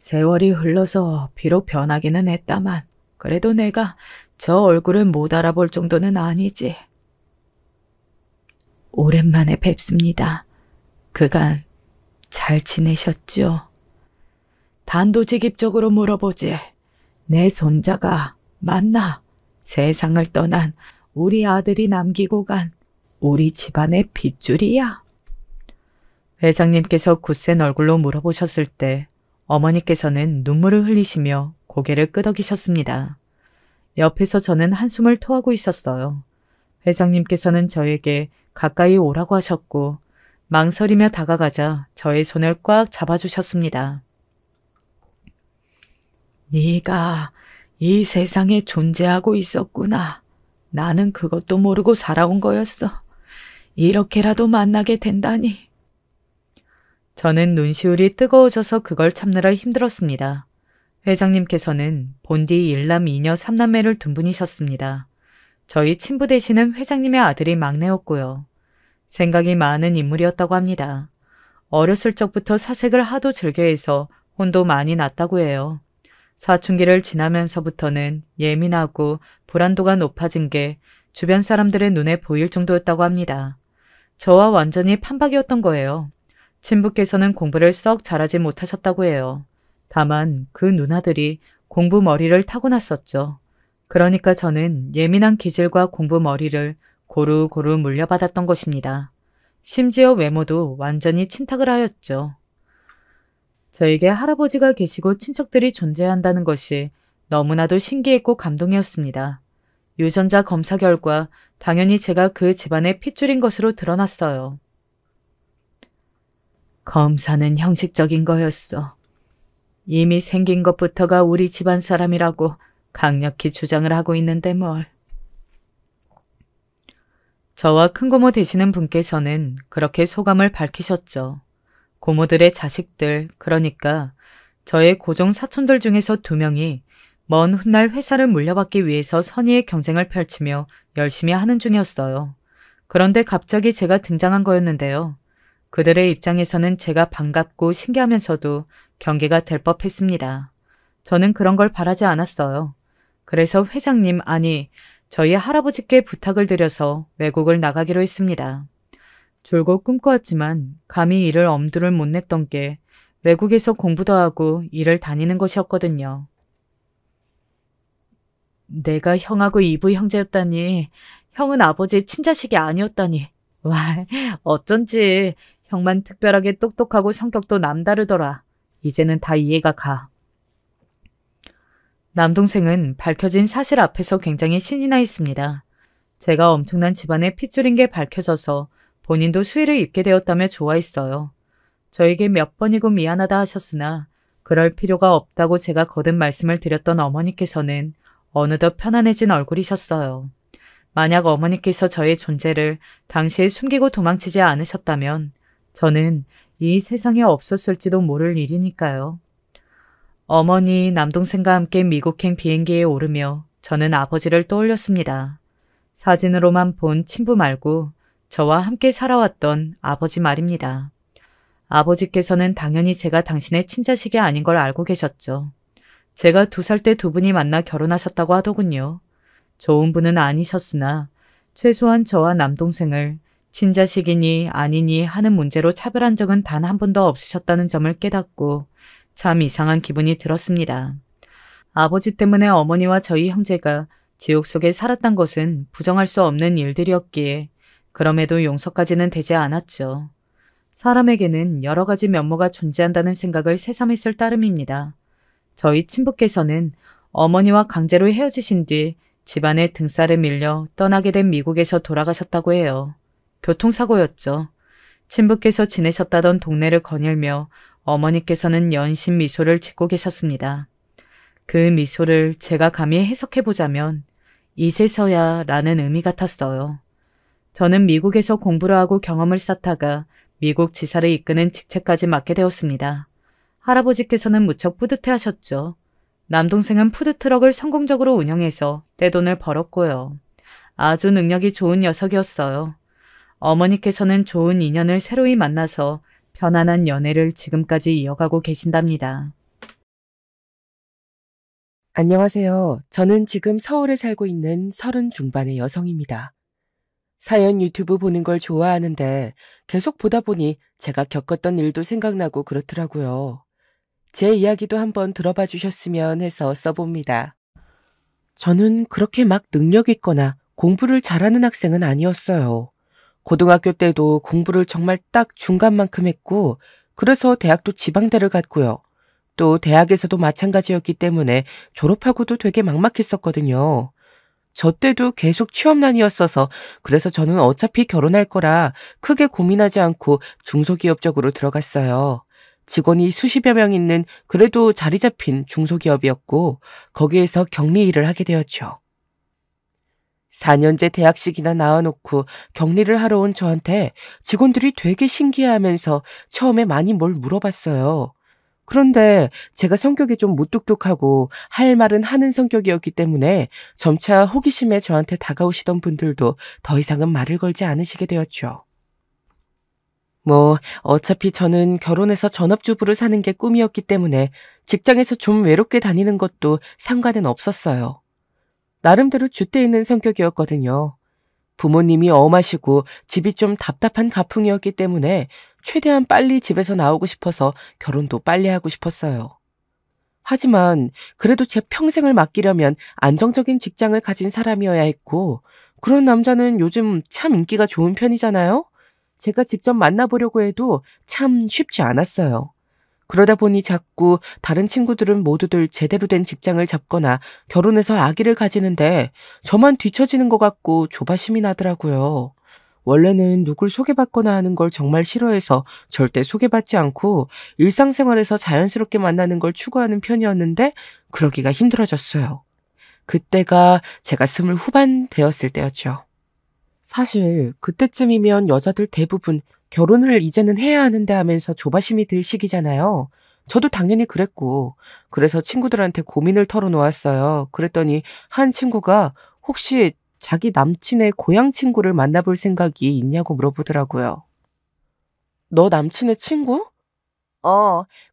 세월이 흘러서 비록 변하기는 했다만 그래도 내가 저 얼굴을 못 알아볼 정도는 아니지. 오랜만에 뵙습니다. 그간 잘 지내셨죠? 단도직입적으로 물어보지. 내 손자가 맞나? 세상을 떠난 우리 아들이 남기고 간 우리 집안의 핏줄이야? 회장님께서 굳센 얼굴로 물어보셨을 때 어머니께서는 눈물을 흘리시며 고개를 끄덕이셨습니다. 옆에서 저는 한숨을 토하고 있었어요. 회장님께서는 저에게 가까이 오라고 하셨고 망설이며 다가가자 저의 손을 꽉 잡아주셨습니다. 네가 이 세상에 존재하고 있었구나. 나는 그것도 모르고 살아온 거였어. 이렇게라도 만나게 된다니. 저는 눈시울이 뜨거워져서 그걸 참느라 힘들었습니다. 회장님께서는 본디 일남 이녀 삼남매를 둔 분이셨습니다. 저희 친부 되시는 회장님의 아들이 막내였고요. 생각이 많은 인물이었다고 합니다. 어렸을 적부터 사색을 하도 즐겨해서 혼도 많이 났다고 해요. 사춘기를 지나면서부터는 예민하고 불안도가 높아진 게 주변 사람들의 눈에 보일 정도였다고 합니다. 저와 완전히 판박이었던 거예요. 친부께서는 공부를 썩 잘하지 못하셨다고 해요. 다만 그 누나들이 공부 머리를 타고났었죠. 그러니까 저는 예민한 기질과 공부 머리를 고루고루 물려받았던 것입니다. 심지어 외모도 완전히 친탁을 하였죠. 저에게 할아버지가 계시고 친척들이 존재한다는 것이 너무나도 신기했고 감동이었습니다. 유전자 검사 결과 당연히 제가 그 집안의 핏줄인 것으로 드러났어요. 검사는 형식적인 거였어. 이미 생긴 것부터가 우리 집안 사람이라고 강력히 주장을 하고 있는데 뭘. 저와 큰고모 되시는 분께서는 그렇게 소감을 밝히셨죠. 고모들의 자식들, 그러니까 저의 고종 사촌들 중에서 2명이 먼 훗날 회사를 물려받기 위해서 선의의 경쟁을 펼치며 열심히 하는 중이었어요. 그런데 갑자기 제가 등장한 거였는데요. 그들의 입장에서는 제가 반갑고 신기하면서도 경계가 될 법했습니다. 저는 그런 걸 바라지 않았어요. 그래서 회장님, 아니, 저희 할아버지께 부탁을 드려서 외국을 나가기로 했습니다. 줄곧 꿈꿔왔지만 감히 이를 엄두를 못 냈던 게 외국에서 공부도 하고 일을 다니는 것이었거든요. 내가 형하고 이부 형제였다니, 형은 아버지의 친자식이 아니었다니. 와, 어쩐지 형만 특별하게 똑똑하고 성격도 남다르더라. 이제는 다 이해가 가. 남동생은 밝혀진 사실 앞에서 굉장히 신이 나 있습니다. 제가 엄청난 집안의 핏줄인 게 밝혀져서 본인도 수혜를 입게 되었다며 좋아했어요. 저에게 몇 번이고 미안하다 하셨으나 그럴 필요가 없다고 제가 거듭 말씀을 드렸던 어머니께서는 어느덧 편안해진 얼굴이셨어요. 만약 어머니께서 저의 존재를 당시에 숨기고 도망치지 않으셨다면 저는 이 세상에 없었을지도 모를 일이니까요. 어머니, 남동생과 함께 미국행 비행기에 오르며 저는 아버지를 떠올렸습니다. 사진으로만 본 친부 말고 저와 함께 살아왔던 아버지 말입니다. 아버지께서는 당연히 제가 당신의 친자식이 아닌 걸 알고 계셨죠. 제가 2살 때 2분이 만나 결혼하셨다고 하더군요. 좋은 분은 아니셨으나 최소한 저와 남동생을 친자식이니 아니니 하는 문제로 차별한 적은 단 한 번도 없으셨다는 점을 깨닫고 참 이상한 기분이 들었습니다. 아버지 때문에 어머니와 저희 형제가 지옥 속에 살았던 것은 부정할 수 없는 일들이었기에 그럼에도 용서까지는 되지 않았죠. 사람에게는 여러 가지 면모가 존재한다는 생각을 새삼했을 따름입니다. 저희 친부께서는 어머니와 강제로 헤어지신 뒤 집안의 등살에 밀려 떠나게 된 미국에서 돌아가셨다고 해요. 교통사고였죠. 친부께서 지내셨다던 동네를 거닐며 어머니께서는 연신 미소를 짓고 계셨습니다. 그 미소를 제가 감히 해석해보자면 이제서야 라는 의미 같았어요. 저는 미국에서 공부를 하고 경험을 쌓다가 미국 지사를 이끄는 직책까지 맡게 되었습니다. 할아버지께서는 무척 뿌듯해하셨죠. 남동생은 푸드트럭을 성공적으로 운영해서 떼돈을 벌었고요. 아주 능력이 좋은 녀석이었어요. 어머니께서는 좋은 인연을 새로이 만나서 편안한 연애를 지금까지 이어가고 계신답니다. 안녕하세요. 저는 지금 서울에 살고 있는 30 중반의 여성입니다. 사연 유튜브 보는 걸 좋아하는데 계속 보다 보니 제가 겪었던 일도 생각나고 그렇더라고요. 제 이야기도 한번 들어봐 주셨으면 해서 써봅니다. 저는 그렇게 막 능력 있거나 공부를 잘하는 학생은 아니었어요. 고등학교 때도 공부를 정말 딱 중간만큼 했고, 그래서 대학도 지방대를 갔고요. 또 대학에서도 마찬가지였기 때문에 졸업하고도 되게 막막했었거든요. 저 때도 계속 취업난이었어서 그래서 저는 어차피 결혼할 거라 크게 고민하지 않고 중소기업 쪽으로 들어갔어요. 직원이 수십여 명 있는 그래도 자리 잡힌 중소기업이었고 거기에서 격리 일을 하게 되었죠. 4년제 대학식이나 나와놓고 격리를 하러 온 저한테 직원들이 되게 신기해하면서 처음에 많이 뭘 물어봤어요. 그런데 제가 성격이 좀 무뚝뚝하고 할 말은 하는 성격이었기 때문에 점차 호기심에 저한테 다가오시던 분들도 더 이상은 말을 걸지 않으시게 되었죠. 어차피 저는 결혼해서 전업주부를 사는 게 꿈이었기 때문에 직장에서 좀 외롭게 다니는 것도 상관은 없었어요. 나름대로 줏대 있는 성격이었거든요. 부모님이 엄하시고 집이 좀 답답한 가풍이었기 때문에 최대한 빨리 집에서 나오고 싶어서 결혼도 빨리 하고 싶었어요. 하지만 그래도 제 평생을 맡기려면 안정적인 직장을 가진 사람이어야 했고 그런 남자는 요즘 참 인기가 좋은 편이잖아요. 제가 직접 만나보려고 해도 참 쉽지 않았어요. 그러다 보니 자꾸 다른 친구들은 모두들 제대로 된 직장을 잡거나 결혼해서 아기를 가지는데 저만 뒤처지는 것 같고 조바심이 나더라고요. 원래는 누굴 소개받거나 하는 걸 정말 싫어해서 절대 소개받지 않고 일상생활에서 자연스럽게 만나는 걸 추구하는 편이었는데 그러기가 힘들어졌어요. 그때가 제가 20 후반 되었을 때였죠. 사실 그때쯤이면 여자들 대부분 결혼을 이제는 해야 하는데 하면서 조바심이 들 시기잖아요. 저도 당연히 그랬고, 그래서 친구들한테 고민을 털어놓았어요. 그랬더니 한 친구가 혹시 자기 남친의 고향 친구를 만나볼 생각이 있냐고 물어보더라고요. 너 남친의 친구?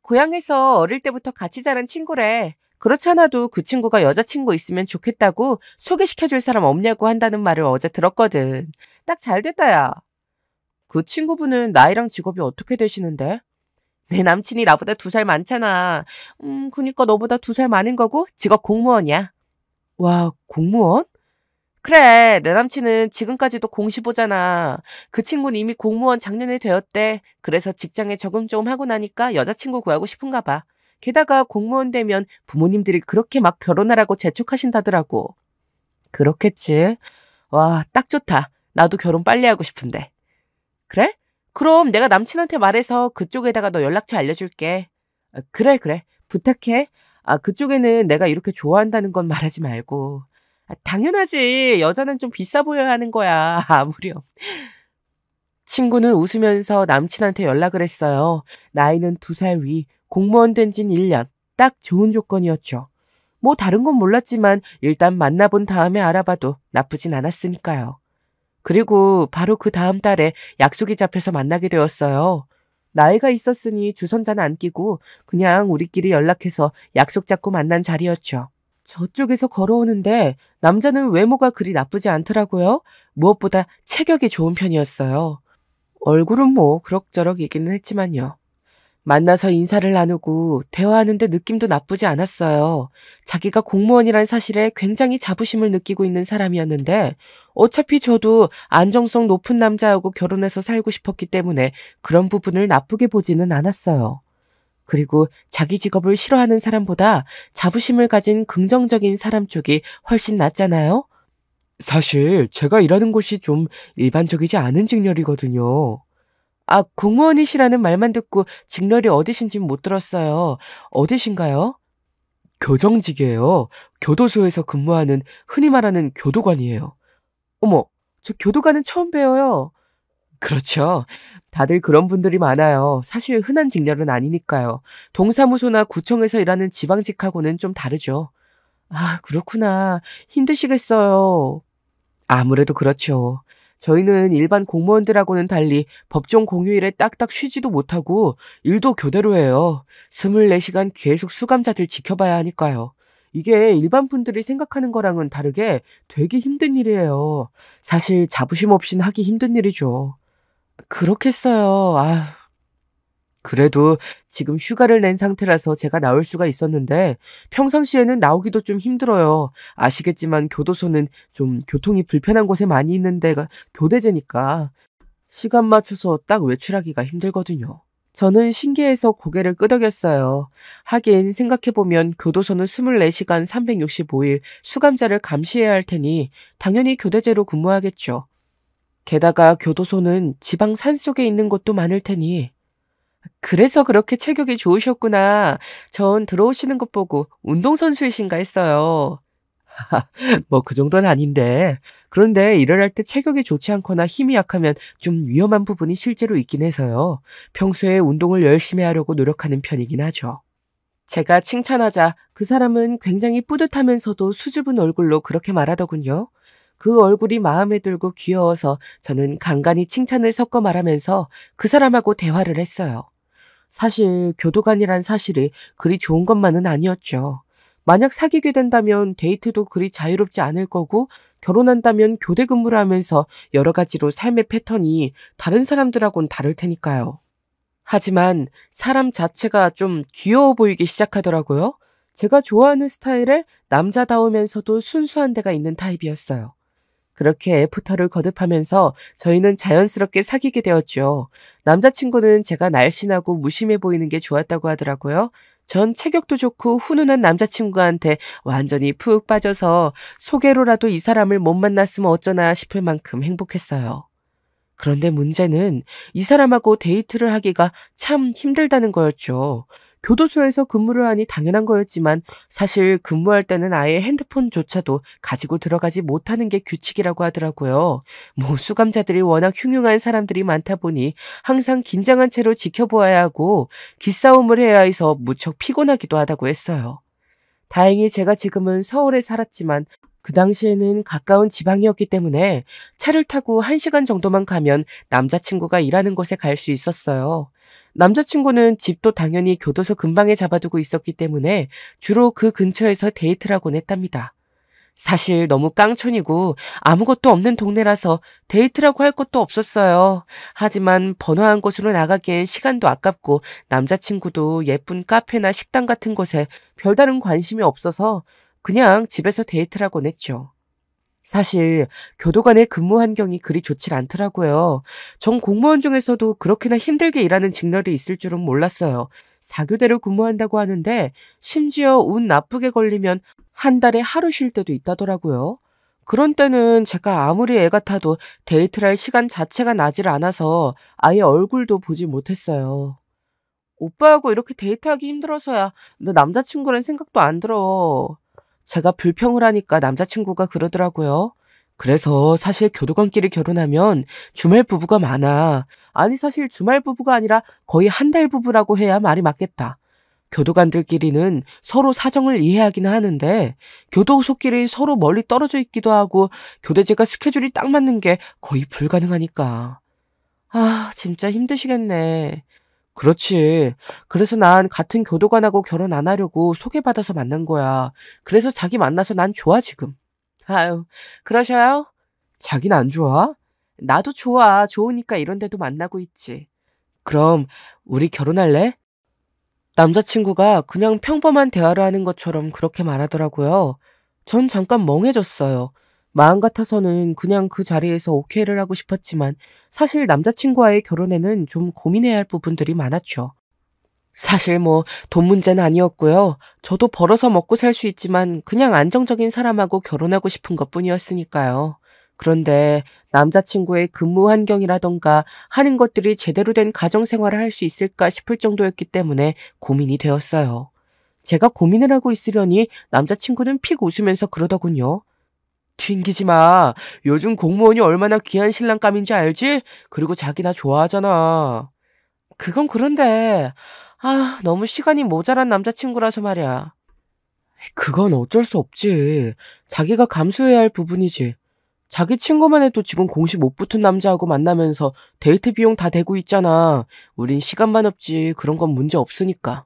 고향에서 어릴 때부터 같이 자란 친구래. 그렇지 않아도 그 친구가 여자친구 있으면 좋겠다고 소개시켜줄 사람 없냐고 한다는 말을 어제 들었거든. 딱 잘 됐다, 야. 그 친구분은 나이랑 직업이 어떻게 되시는데? 내 남친이 나보다 2살 많잖아. 그니까 너보다 2살 많은 거고 직업 공무원이야. 와, 공무원? 그래, 내 남친은 지금까지도 공시보잖아. 그 친구는 이미 공무원 작년에 되었대. 그래서 직장에 적응 좀 하고 나니까 여자친구 구하고 싶은가 봐. 게다가 공무원 되면 부모님들이 그렇게 막 결혼하라고 재촉하신다더라고. 그렇겠지. 와, 딱 좋다. 나도 결혼 빨리 하고 싶은데. 그래? 그럼 내가 남친한테 말해서 그쪽에다가 너 연락처 알려줄게. 그래. 부탁해. 그쪽에는 내가 이렇게 좋아한다는 건 말하지 말고. 당연하지. 여자는 좀 비싸 보여야 하는 거야. 아무렴. 친구는 웃으면서 남친한테 연락을 했어요. 나이는 2살 위, 공무원 된 진 1년. 딱 좋은 조건이었죠. 뭐 다른 건 몰랐지만 일단 만나본 다음에 알아봐도 나쁘진 않았으니까요. 그리고 바로 그 다음 달에 약속이 잡혀서 만나게 되었어요. 나이가 있었으니 주선자는 안 끼고 그냥 우리끼리 연락해서 약속 잡고 만난 자리였죠. 저쪽에서 걸어오는데 남자는 외모가 그리 나쁘지 않더라고요. 무엇보다 체격이 좋은 편이었어요. 얼굴은 뭐 그럭저럭이기는 했지만요. 만나서 인사를 나누고 대화하는데 느낌도 나쁘지 않았어요. 자기가 공무원이란 사실에 굉장히 자부심을 느끼고 있는 사람이었는데 어차피 저도 안정성 높은 남자하고 결혼해서 살고 싶었기 때문에 그런 부분을 나쁘게 보지는 않았어요. 그리고 자기 직업을 싫어하는 사람보다 자부심을 가진 긍정적인 사람 쪽이 훨씬 낫잖아요? 사실 제가 일하는 곳이 좀 일반적이지 않은 직렬이거든요. 공무원이시라는 말만 듣고 직렬이 어디신진 못 들었어요. 어디신가요? 교정직이에요. 교도소에서 근무하는 흔히 말하는 교도관이에요. 어머, 저 교도관은 처음 뵈어요. 그렇죠. 다들 그런 분들이 많아요. 사실 흔한 직렬은 아니니까요. 동사무소나 구청에서 일하는 지방직하고는 좀 다르죠. 그렇구나. 힘드시겠어요. 아무래도 그렇죠. 저희는 일반 공무원들하고는 달리 법정 공휴일에 딱딱 쉬지도 못하고 일도 교대로 해요. 24시간 계속 수감자들 지켜봐야 하니까요. 이게 일반 분들이 생각하는 거랑은 다르게 되게 힘든 일이에요. 사실 자부심 없이는 하기 힘든 일이죠. 그렇겠어요. 그래도 지금 휴가를 낸 상태라서 제가 나올 수가 있었는데 평상시에는 나오기도 좀 힘들어요. 아시겠지만 교도소는 좀 교통이 불편한 곳에 많이 있는 데가 교대제니까 시간 맞춰서 딱 외출하기가 힘들거든요. 저는 신기해서 고개를 끄덕였어요. 하긴 생각해보면 교도소는 24시간 365일 수감자를 감시해야 할 테니 당연히 교대제로 근무하겠죠. 게다가 교도소는 지방 산속에 있는 곳도 많을 테니 그래서 그렇게 체격이 좋으셨구나. 전 들어오시는 것 보고 운동선수이신가 했어요. 뭐 그 정도는 아닌데. 그런데 일을 할 때 체격이 좋지 않거나 힘이 약하면 좀 위험한 부분이 실제로 있긴 해서요. 평소에 운동을 열심히 하려고 노력하는 편이긴 하죠. 제가 칭찬하자 그 사람은 굉장히 뿌듯하면서도 수줍은 얼굴로 그렇게 말하더군요. 그 얼굴이 마음에 들고 귀여워서 저는 간간히 칭찬을 섞어 말하면서 그 사람하고 대화를 했어요. 사실 교도관이란 사실이 그리 좋은 것만은 아니었죠. 만약 사귀게 된다면 데이트도 그리 자유롭지 않을 거고 결혼한다면 교대 근무를 하면서 여러 가지로 삶의 패턴이 다른 사람들하고는 다를 테니까요. 하지만 사람 자체가 좀 귀여워 보이기 시작하더라고요. 제가 좋아하는 스타일에 남자다우면서도 순수한 데가 있는 타입이었어요. 그렇게 애프터를 거듭하면서 저희는 자연스럽게 사귀게 되었죠. 남자친구는 제가 날씬하고 무심해 보이는 게 좋았다고 하더라고요. 전 체격도 좋고 훈훈한 남자친구한테 완전히 푹 빠져서 소개로라도 이 사람을 못 만났으면 어쩌나 싶을 만큼 행복했어요. 그런데 문제는 이 사람하고 데이트를 하기가 참 힘들다는 거였죠. 교도소에서 근무를 하니 당연한 거였지만 사실 근무할 때는 아예 핸드폰조차도 가지고 들어가지 못하는 게 규칙이라고 하더라고요. 뭐 수감자들이 워낙 흉흉한 사람들이 많다 보니 항상 긴장한 채로 지켜보아야 하고 기싸움을 해야 해서 무척 피곤하기도 하다고 했어요. 다행히 제가 지금은 서울에 살았지만 그 당시에는 가까운 지방이었기 때문에 차를 타고 1시간 정도만 가면 남자친구가 일하는 곳에 갈 수 있었어요. 남자친구는 집도 당연히 교도소 근방에 잡아두고 있었기 때문에 주로 그 근처에서 데이트를 하곤 했답니다. 사실 너무 깡촌이고 아무것도 없는 동네라서 데이트라고 할 것도 없었어요. 하지만 번화한 곳으로 나가기엔 시간도 아깝고 남자친구도 예쁜 카페나 식당 같은 곳에 별다른 관심이 없어서 그냥 집에서 데이트를 하곤 했죠. 사실 교도관의 근무 환경이 그리 좋질 않더라고요. 전 공무원 중에서도 그렇게나 힘들게 일하는 직렬이 있을 줄은 몰랐어요. 4교대로 근무한다고 하는데 심지어 운 나쁘게 걸리면 한 달에 하루 쉴 때도 있다더라고요. 그런 때는 제가 아무리 애 같아도 데이트를 할 시간 자체가 나질 않아서 아예 얼굴도 보지 못했어요. 오빠하고 이렇게 데이트하기 힘들어서야 너 남자친구란 생각도 안 들어. 제가 불평을 하니까 남자친구가 그러더라고요. 그래서 사실 교도관끼리 결혼하면 주말 부부가 많아. 아니 사실 주말 부부가 아니라 거의 한 달 부부라고 해야 말이 맞겠다. 교도관들끼리는 서로 사정을 이해하기는 하는데 교도소끼리 서로 멀리 떨어져 있기도 하고 교대제가 스케줄이 딱 맞는 게 거의 불가능하니까. 아, 진짜 힘드시겠네. 그렇지. 그래서 난 같은 교도관하고 결혼 안 하려고 소개받아서 만난 거야. 그래서 자기 만나서 난 좋아, 지금. 아유, 그러셔요? 자긴 안 좋아? 나도 좋아. 좋으니까 이런 데도 만나고 있지. 그럼 우리 결혼할래? 남자친구가 그냥 평범한 대화를 하는 것처럼 그렇게 말하더라고요. 전 잠깐 멍해졌어요. 마음 같아서는 그냥 그 자리에서 오케이를 하고 싶었지만 사실 남자친구와의 결혼에는 좀 고민해야 할 부분들이 많았죠. 사실 뭐 돈 문제는 아니었고요. 저도 벌어서 먹고 살 수 있지만 그냥 안정적인 사람하고 결혼하고 싶은 것뿐이었으니까요. 그런데 남자친구의 근무 환경이라던가 하는 것들이 제대로 된 가정 생활을 할 수 있을까 싶을 정도였기 때문에 고민이 되었어요. 제가 고민을 하고 있으려니 남자친구는 픽 웃으면서 그러더군요. 튕기지 마. 요즘 공무원이 얼마나 귀한 신랑감인지 알지? 그리고 자기 나 좋아하잖아. 그건 그런데 너무 시간이 모자란 남자친구라서 말이야. 그건 어쩔 수 없지. 자기가 감수해야 할 부분이지. 자기 친구만 해도 지금 공시 못 붙은 남자하고 만나면서 데이트 비용 다 대고 있잖아. 우린 시간만 없지. 그런 건 문제 없으니까.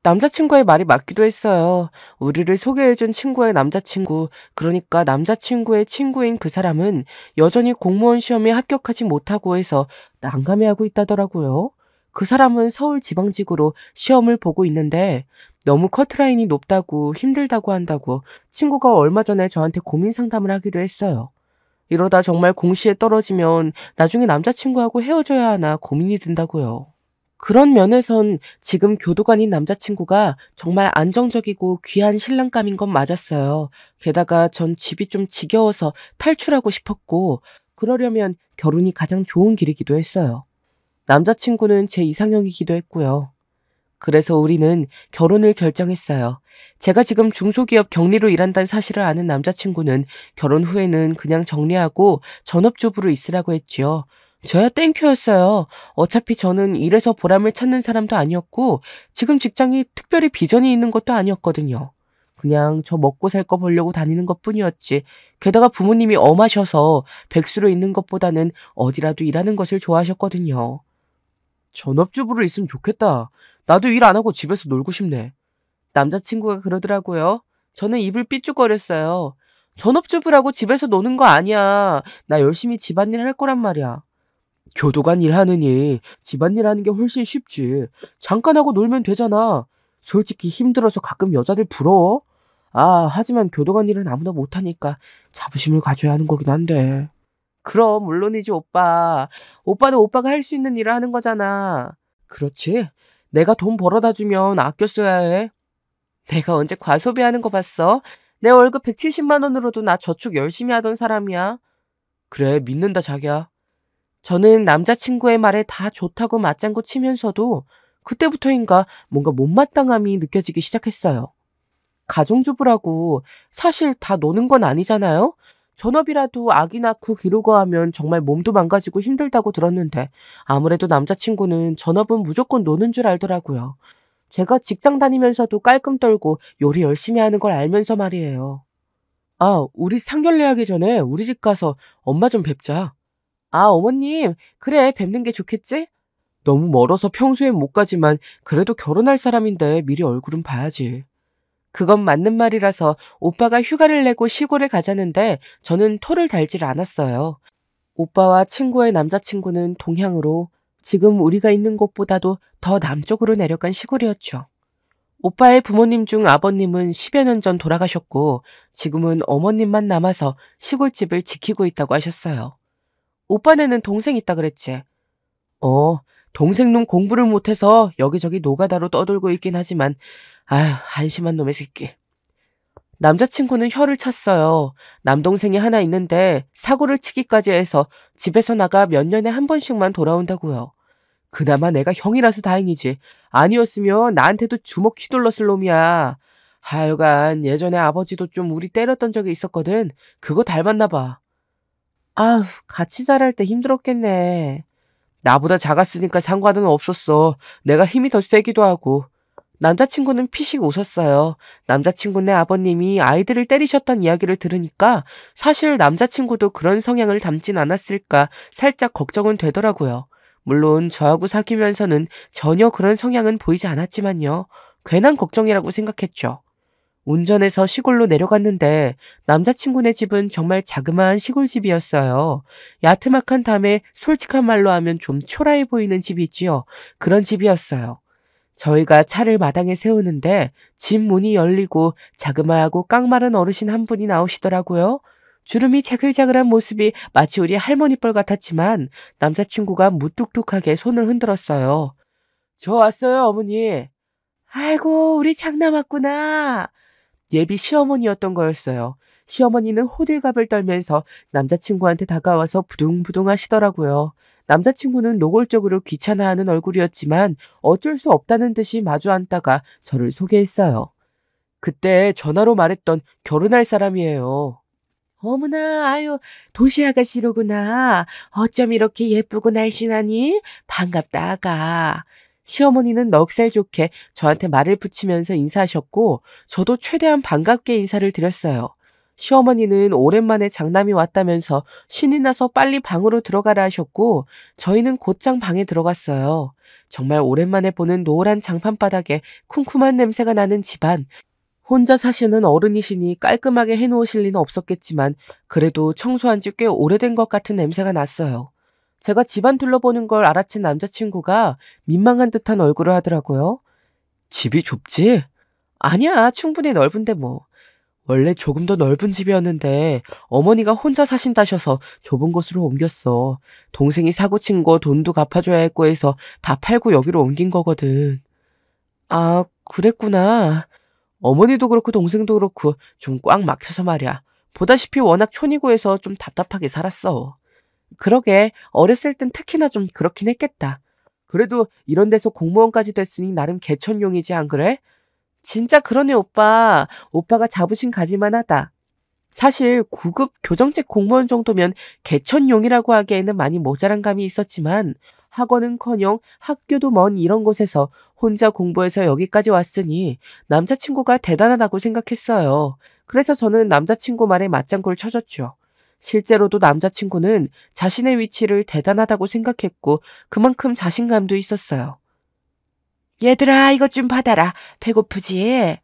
남자친구의 말이 맞기도 했어요. 우리를 소개해준 친구의 남자친구, 그러니까 남자친구의 친구인 그 사람은 여전히 공무원 시험에 합격하지 못하고 해서 난감해하고 있다더라고요. 그 사람은 서울지방직으로 시험을 보고 있는데 너무 커트라인이 높다고 힘들다고 한다고 친구가 얼마 전에 저한테 고민 상담을 하기도 했어요. 이러다 정말 공시에 떨어지면 나중에 남자친구하고 헤어져야 하나 고민이 든다고요. 그런 면에선 지금 교도관인 남자친구가 정말 안정적이고 귀한 신랑감인 건 맞았어요. 게다가 전 집이 좀 지겨워서 탈출하고 싶었고, 그러려면 결혼이 가장 좋은 길이기도 했어요. 남자친구는 제 이상형이기도 했고요. 그래서 우리는 결혼을 결정했어요. 제가 지금 중소기업 격리로 일한다는 사실을 아는 남자친구는 결혼 후에는 그냥 정리하고 전업주부로 있으라고 했지요. 저야 땡큐였어요. 어차피 저는 일에서 보람을 찾는 사람도 아니었고 지금 직장이 특별히 비전이 있는 것도 아니었거든요. 그냥 저 먹고 살 거 보려고 다니는 것뿐이었지. 게다가 부모님이 엄하셔서 백수로 있는 것보다는 어디라도 일하는 것을 좋아하셨거든요. 전업주부로 있으면 좋겠다. 나도 일 안 하고 집에서 놀고 싶네. 남자친구가 그러더라고요. 저는 입을 삐죽거렸어요. 전업주부라고 집에서 노는 거 아니야. 나 열심히 집안일 할 거란 말이야. 교도관 일하느니 집안일 하는 게 훨씬 쉽지. 잠깐 하고 놀면 되잖아. 솔직히 힘들어서 가끔 여자들 부러워. 하지만 교도관 일은 아무나 못하니까 자부심을 가져야 하는 거긴 한데. 그럼 물론이지 오빠. 오빠는 오빠가 할 수 있는 일을 하는 거잖아. 그렇지. 내가 돈 벌어다 주면 아껴 써야 해. 내가 언제 과소비하는 거 봤어? 내 월급 170만 원으로도 나 저축 열심히 하던 사람이야. 그래, 믿는다 자기야. 저는 남자친구의 말에 다 좋다고 맞장구 치면서도 그때부터인가 뭔가 못마땅함이 느껴지기 시작했어요. 가정주부라고 사실 다 노는 건 아니잖아요? 전업이라도 아기 낳고 기르고 하면 정말 몸도 망가지고 힘들다고 들었는데 아무래도 남자친구는 전업은 무조건 노는 줄 알더라고요. 제가 직장 다니면서도 깔끔 떨고 요리 열심히 하는 걸 알면서 말이에요. 아, 우리 상견례 하기 전에 우리 집 가서 엄마 좀 뵙자. 아, 어머님, 그래, 뵙는 게 좋겠지? 너무 멀어서 평소엔 못 가지만 그래도 결혼할 사람인데 미리 얼굴은 봐야지. 그건 맞는 말이라서 오빠가 휴가를 내고 시골에 가자는데 저는 토를 달질 않았어요. 오빠와 친구의 남자친구는 동향으로 지금 우리가 있는 곳보다도 더 남쪽으로 내려간 시골이었죠. 오빠의 부모님 중 아버님은 10여 년 전 돌아가셨고 지금은 어머님만 남아서 시골집을 지키고 있다고 하셨어요. 오빠네는 동생 있다 그랬지? 동생 놈 공부를 못해서 여기저기 노가다로 떠돌고 있긴 하지만 아휴, 한심한 놈의 새끼. 남자친구는 혀를 찼어요. 남동생이 하나 있는데 사고를 치기까지 해서 집에서 나가 몇 년에 한 번씩만 돌아온다고요. 그나마 내가 형이라서 다행이지. 아니었으면 나한테도 주먹 휘둘렀을 놈이야. 하여간 예전에 아버지도 좀 우리 때렸던 적이 있었거든. 그거 닮았나 봐. 아휴, 같이 자랄 때 힘들었겠네. 나보다 작았으니까 상관은 없었어. 내가 힘이 더 세기도 하고. 남자친구는 피식 웃었어요. 남자친구네 아버님이 아이들을 때리셨던 이야기를 들으니까 사실 남자친구도 그런 성향을 담진 않았을까 살짝 걱정은 되더라고요. 물론 저하고 사귀면서는 전혀 그런 성향은 보이지 않았지만요. 괜한 걱정이라고 생각했죠. 운전해서 시골로 내려갔는데 남자친구네 집은 정말 자그마한 시골집이었어요. 야트막한 담에 솔직한 말로 하면 좀 초라해 보이는 집이지요. 그런 집이었어요. 저희가 차를 마당에 세우는데 집 문이 열리고 자그마하고 깡마른 어르신 한 분이 나오시더라고요. 주름이 자글자글한 모습이 마치 우리 할머니 뻘 같았지만 남자친구가 무뚝뚝하게 손을 흔들었어요. 저 왔어요, 어머니. 아이고, 우리 장남 왔구나. 예비 시어머니였던 거였어요. 시어머니는 호들갑을 떨면서 남자친구한테 다가와서 부둥부둥 하시더라고요. 남자친구는 노골적으로 귀찮아하는 얼굴이었지만 어쩔 수 없다는 듯이 마주 앉다가 저를 소개했어요. 그때 전화로 말했던 결혼할 사람이에요. 어머나, 아유, 도시 아가씨로구나. 어쩜 이렇게 예쁘고 날씬하니? 반갑다, 아가. 시어머니는 넉살 좋게 저한테 말을 붙이면서 인사하셨고 저도 최대한 반갑게 인사를 드렸어요. 시어머니는 오랜만에 장남이 왔다면서 신이 나서 빨리 방으로 들어가라 하셨고 저희는 곧장 방에 들어갔어요. 정말 오랜만에 보는 노란 장판바닥에 쿰쿰한 냄새가 나는 집안. 혼자 사시는 어른이시니 깔끔하게 해놓으실 리는 없었겠지만 그래도 청소한 지 꽤 오래된 것 같은 냄새가 났어요. 제가 집안 둘러보는 걸 알아챈 남자친구가 민망한 듯한 얼굴을 하더라고요. 집이 좁지? 아니야, 충분히 넓은데 뭐. 원래 조금 더 넓은 집이었는데 어머니가 혼자 사신다셔서 좁은 곳으로 옮겼어. 동생이 사고 친 거 돈도 갚아줘야 했고 해서 다 팔고 여기로 옮긴 거거든. 아, 그랬구나. 어머니도 그렇고 동생도 그렇고 좀 꽉 막혀서 말이야. 보다시피 워낙 촌이고 해서 좀 답답하게 살았어. 그러게 어렸을 땐 특히나 좀 그렇긴 했겠다. 그래도 이런 데서 공무원까지 됐으니 나름 개천용이지 안 그래? 진짜 그러네 오빠. 오빠가 자부심 가질만 하다. 사실 9급 교정직 공무원 정도면 개천용이라고 하기에는 많이 모자란 감이 있었지만 학원은커녕 학교도 먼 이런 곳에서 혼자 공부해서 여기까지 왔으니 남자친구가 대단하다고 생각했어요. 그래서 저는 남자친구 말에 맞장구를 쳐줬죠. 실제로도 남자친구는 자신의 위치를 대단하다고 생각했고 그만큼 자신감도 있었어요. 얘들아, 이것 좀 받아라. 배고프지?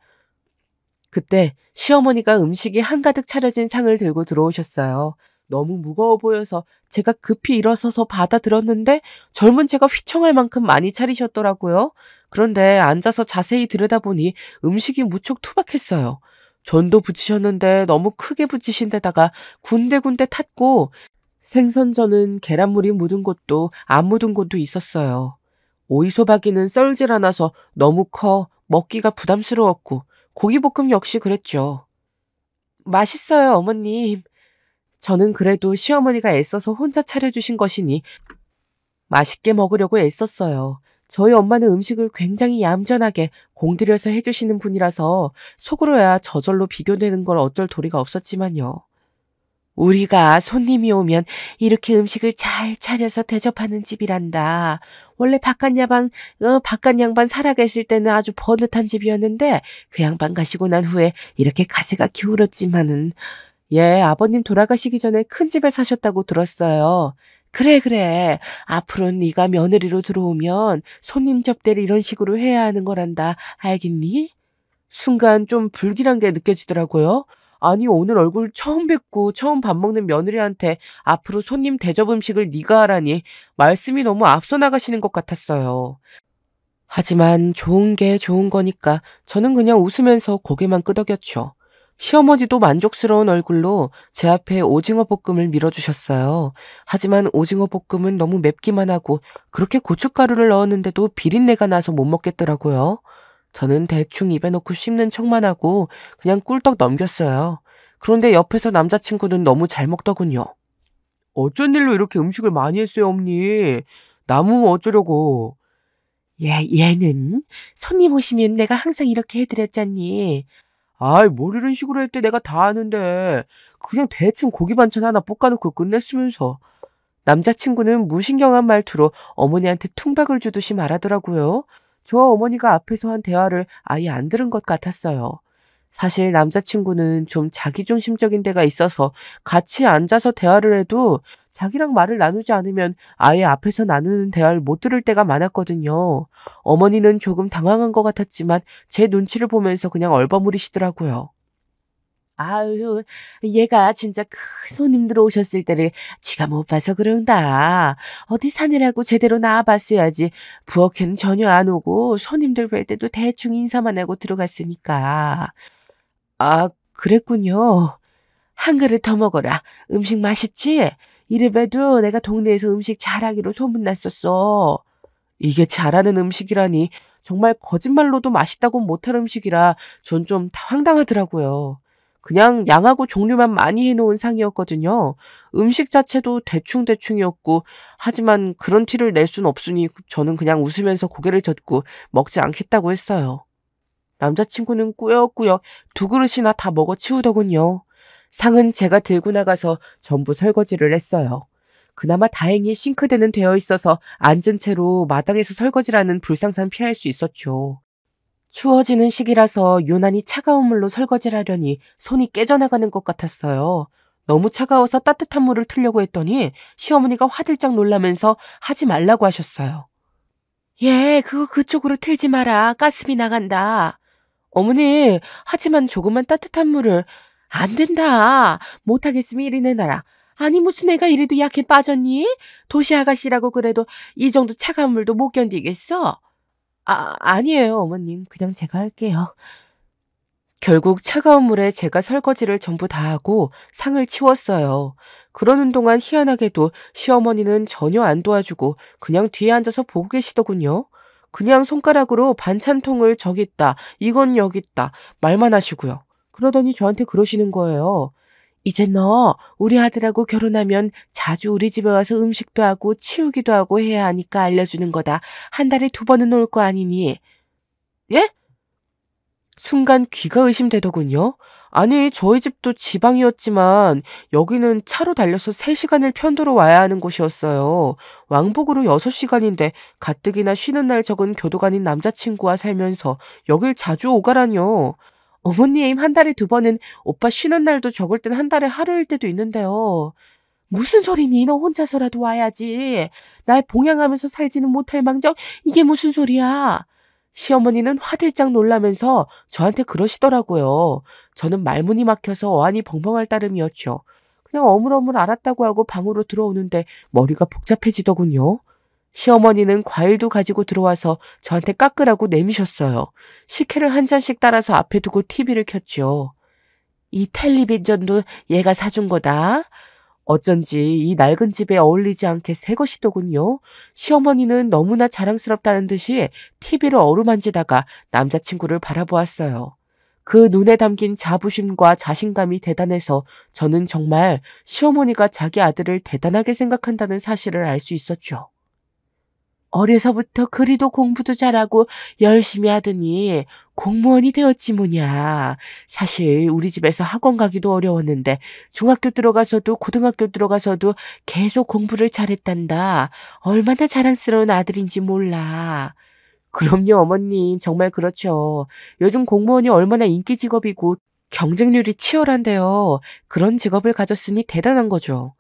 그때 시어머니가 음식이 한가득 차려진 상을 들고 들어오셨어요. 너무 무거워 보여서 제가 급히 일어서서 받아 들었는데 젊은 제가 휘청할 만큼 많이 차리셨더라고요. 그런데 앉아서 자세히 들여다보니 음식이 무척 투박했어요. 전도 부치셨는데 너무 크게 부치신 데다가 군데군데 탔고 생선전은 계란물이 묻은 곳도 안 묻은 곳도 있었어요. 오이소박이는 썰질 않아서 너무 커 먹기가 부담스러웠고 고기볶음 역시 그랬죠. 맛있어요, 어머님. 저는 그래도 시어머니가 애써서 혼자 차려주신 것이니 맛있게 먹으려고 애썼어요. 저희 엄마는 음식을 굉장히 얌전하게 공들여서 해주시는 분이라서 속으로야 저절로 비교되는 걸 어쩔 도리가 없었지만요. 우리가 손님이 오면 이렇게 음식을 잘 차려서 대접하는 집이란다. 원래 바깥 양반 살아계실 때는 아주 버릇한 집이었는데 그 양반 가시고 난 후에 이렇게 가세가 기울었지만은 예, 아버님 돌아가시기 전에 큰 집에 사셨다고 들었어요. 그래. 앞으로 네가 며느리로 들어오면 손님 접대를 이런 식으로 해야 하는 거란다. 알겠니? 순간 좀 불길한 게 느껴지더라고요. 아니 오늘 얼굴 처음 뵙고 처음 밥 먹는 며느리한테 앞으로 손님 대접 음식을 네가 하라니 말씀이 너무 앞서 나가시는 것 같았어요. 하지만 좋은 게 좋은 거니까 저는 그냥 웃으면서 고개만 끄덕였죠. 시어머니도 만족스러운 얼굴로 제 앞에 오징어 볶음을 밀어주셨어요. 하지만 오징어 볶음은 너무 맵기만 하고 그렇게 고춧가루를 넣었는데도 비린내가 나서 못 먹겠더라고요. 저는 대충 입에 넣고 씹는 척만 하고 그냥 꿀떡 넘겼어요. 그런데 옆에서 남자친구는 너무 잘 먹더군요. 어쩐 일로 이렇게 음식을 많이 했어요, 어머니? 남으면 어쩌려고. 얘는 손님 오시면 내가 항상 이렇게 해드렸잖니. 아이, 뭘 이런 식으로 했대 내가 다 아는데. 그냥 대충 고기 반찬 하나 볶아놓고 끝냈으면서. 남자친구는 무신경한 말투로 어머니한테 퉁박을 주듯이 말하더라고요. 저 어머니가 앞에서 한 대화를 아예 안 들은 것 같았어요. 사실 남자친구는 좀 자기중심적인 데가 있어서 같이 앉아서 대화를 해도 자기랑 말을 나누지 않으면 아예 앞에서 나누는 대화를 못 들을 때가 많았거든요. 어머니는 조금 당황한 것 같았지만 제 눈치를 보면서 그냥 얼버무리시더라고요. 아유, 얘가 진짜 큰 손님들 오셨을 때를 지가 못 봐서 그런다. 어디 사느라고 제대로 나와봤어야지. 부엌에는 전혀 안 오고 손님들 뵐 때도 대충 인사만 하고 들어갔으니까. 아, 그랬군요. 한 그릇 더 먹어라. 음식 맛있지? 이래봬도 내가 동네에서 음식 잘하기로 소문났었어. 이게 잘하는 음식이라니 정말 거짓말로도 맛있다고 못할 음식이라 전 좀 황당하더라고요. 그냥 양하고 종류만 많이 해놓은 상이었거든요. 음식 자체도 대충대충이었고 하지만 그런 티를 낼 순 없으니 저는 그냥 웃으면서 고개를 젓고 먹지 않겠다고 했어요. 남자친구는 꾸역꾸역 2그릇이나 다 먹어치우더군요. 상은 제가 들고 나가서 전부 설거지를 했어요. 그나마 다행히 싱크대는 되어 있어서 앉은 채로 마당에서 설거지라는 불상사는 피할 수 있었죠. 추워지는 시기라서 유난히 차가운 물로 설거지를 하려니 손이 깨져나가는 것 같았어요. 너무 차가워서 따뜻한 물을 틀려고 했더니 시어머니가 화들짝 놀라면서 하지 말라고 하셨어요. 그거 그쪽으로 틀지 마라. 가스비 나간다. 어머니, 하지만 조금만 따뜻한 물을. 안 된다. 못하겠으면 이리 내놔라. 아니 무슨 애가 이래도 약해 빠졌니? 도시 아가씨라고 그래도 이 정도 차가운 물도 못 견디겠어? 아니에요 어머님. 그냥 제가 할게요. 결국 차가운 물에 제가 설거지를 전부 다 하고 상을 치웠어요. 그러는 동안 희한하게도 시어머니는 전혀 안 도와주고 그냥 뒤에 앉아서 보고 계시더군요. 그냥 손가락으로 반찬통을 저기 있다, 이건 여기 있다 말만 하시고요. 그러더니 저한테 그러시는 거예요. 이제 너 우리 아들하고 결혼하면 자주 우리 집에 와서 음식도 하고 치우기도 하고 해야 하니까 알려주는 거다. 한 달에 2번은 올 거 아니니. 예? 순간 귀가 의심되더군요. 아니 저희 집도 지방이었지만 여기는 차로 달려서 3시간을 편도로 와야 하는 곳이었어요. 왕복으로 6시간인데 가뜩이나 쉬는 날 적은 교도관인 남자친구와 살면서 여길 자주 오가라뇨. 어머님 한 달에 2번은 오빠 쉬는 날도 적을 땐 한 달에 하루일 때도 있는데요. 무슨 소리니? 너 혼자서라도 와야지. 날 봉양하면서 살지는 못할 망정 이게 무슨 소리야? 시어머니는 화들짝 놀라면서 저한테 그러시더라고요. 저는 말문이 막혀서 어안이 벙벙할 따름이었죠. 그냥 어물어물 알았다고 하고 방으로 들어오는데 머리가 복잡해지더군요. 시어머니는 과일도 가지고 들어와서 저한테 깎으라고 내미셨어요. 식혜를 한 잔씩 따라서 앞에 두고 TV를 켰죠. 이 텔레비전도 얘가 사준 거다. 어쩐지 이 낡은 집에 어울리지 않게 새 것이더군요. 시어머니는 너무나 자랑스럽다는 듯이 TV를 어루만지다가 남자친구를 바라보았어요. 그 눈에 담긴 자부심과 자신감이 대단해서 저는 정말 시어머니가 자기 아들을 대단하게 생각한다는 사실을 알 수 있었죠. 어려서부터 그리도 공부도 잘하고 열심히 하더니 공무원이 되었지 뭐냐. 사실 우리 집에서 학원 가기도 어려웠는데 중학교 들어가서도 고등학교 들어가서도 계속 공부를 잘했단다. 얼마나 자랑스러운 아들인지 몰라. 그럼요, 어머님. 정말 그렇죠. 요즘 공무원이 얼마나 인기 직업이고 경쟁률이 치열한데요. 그런 직업을 가졌으니 대단한 거죠.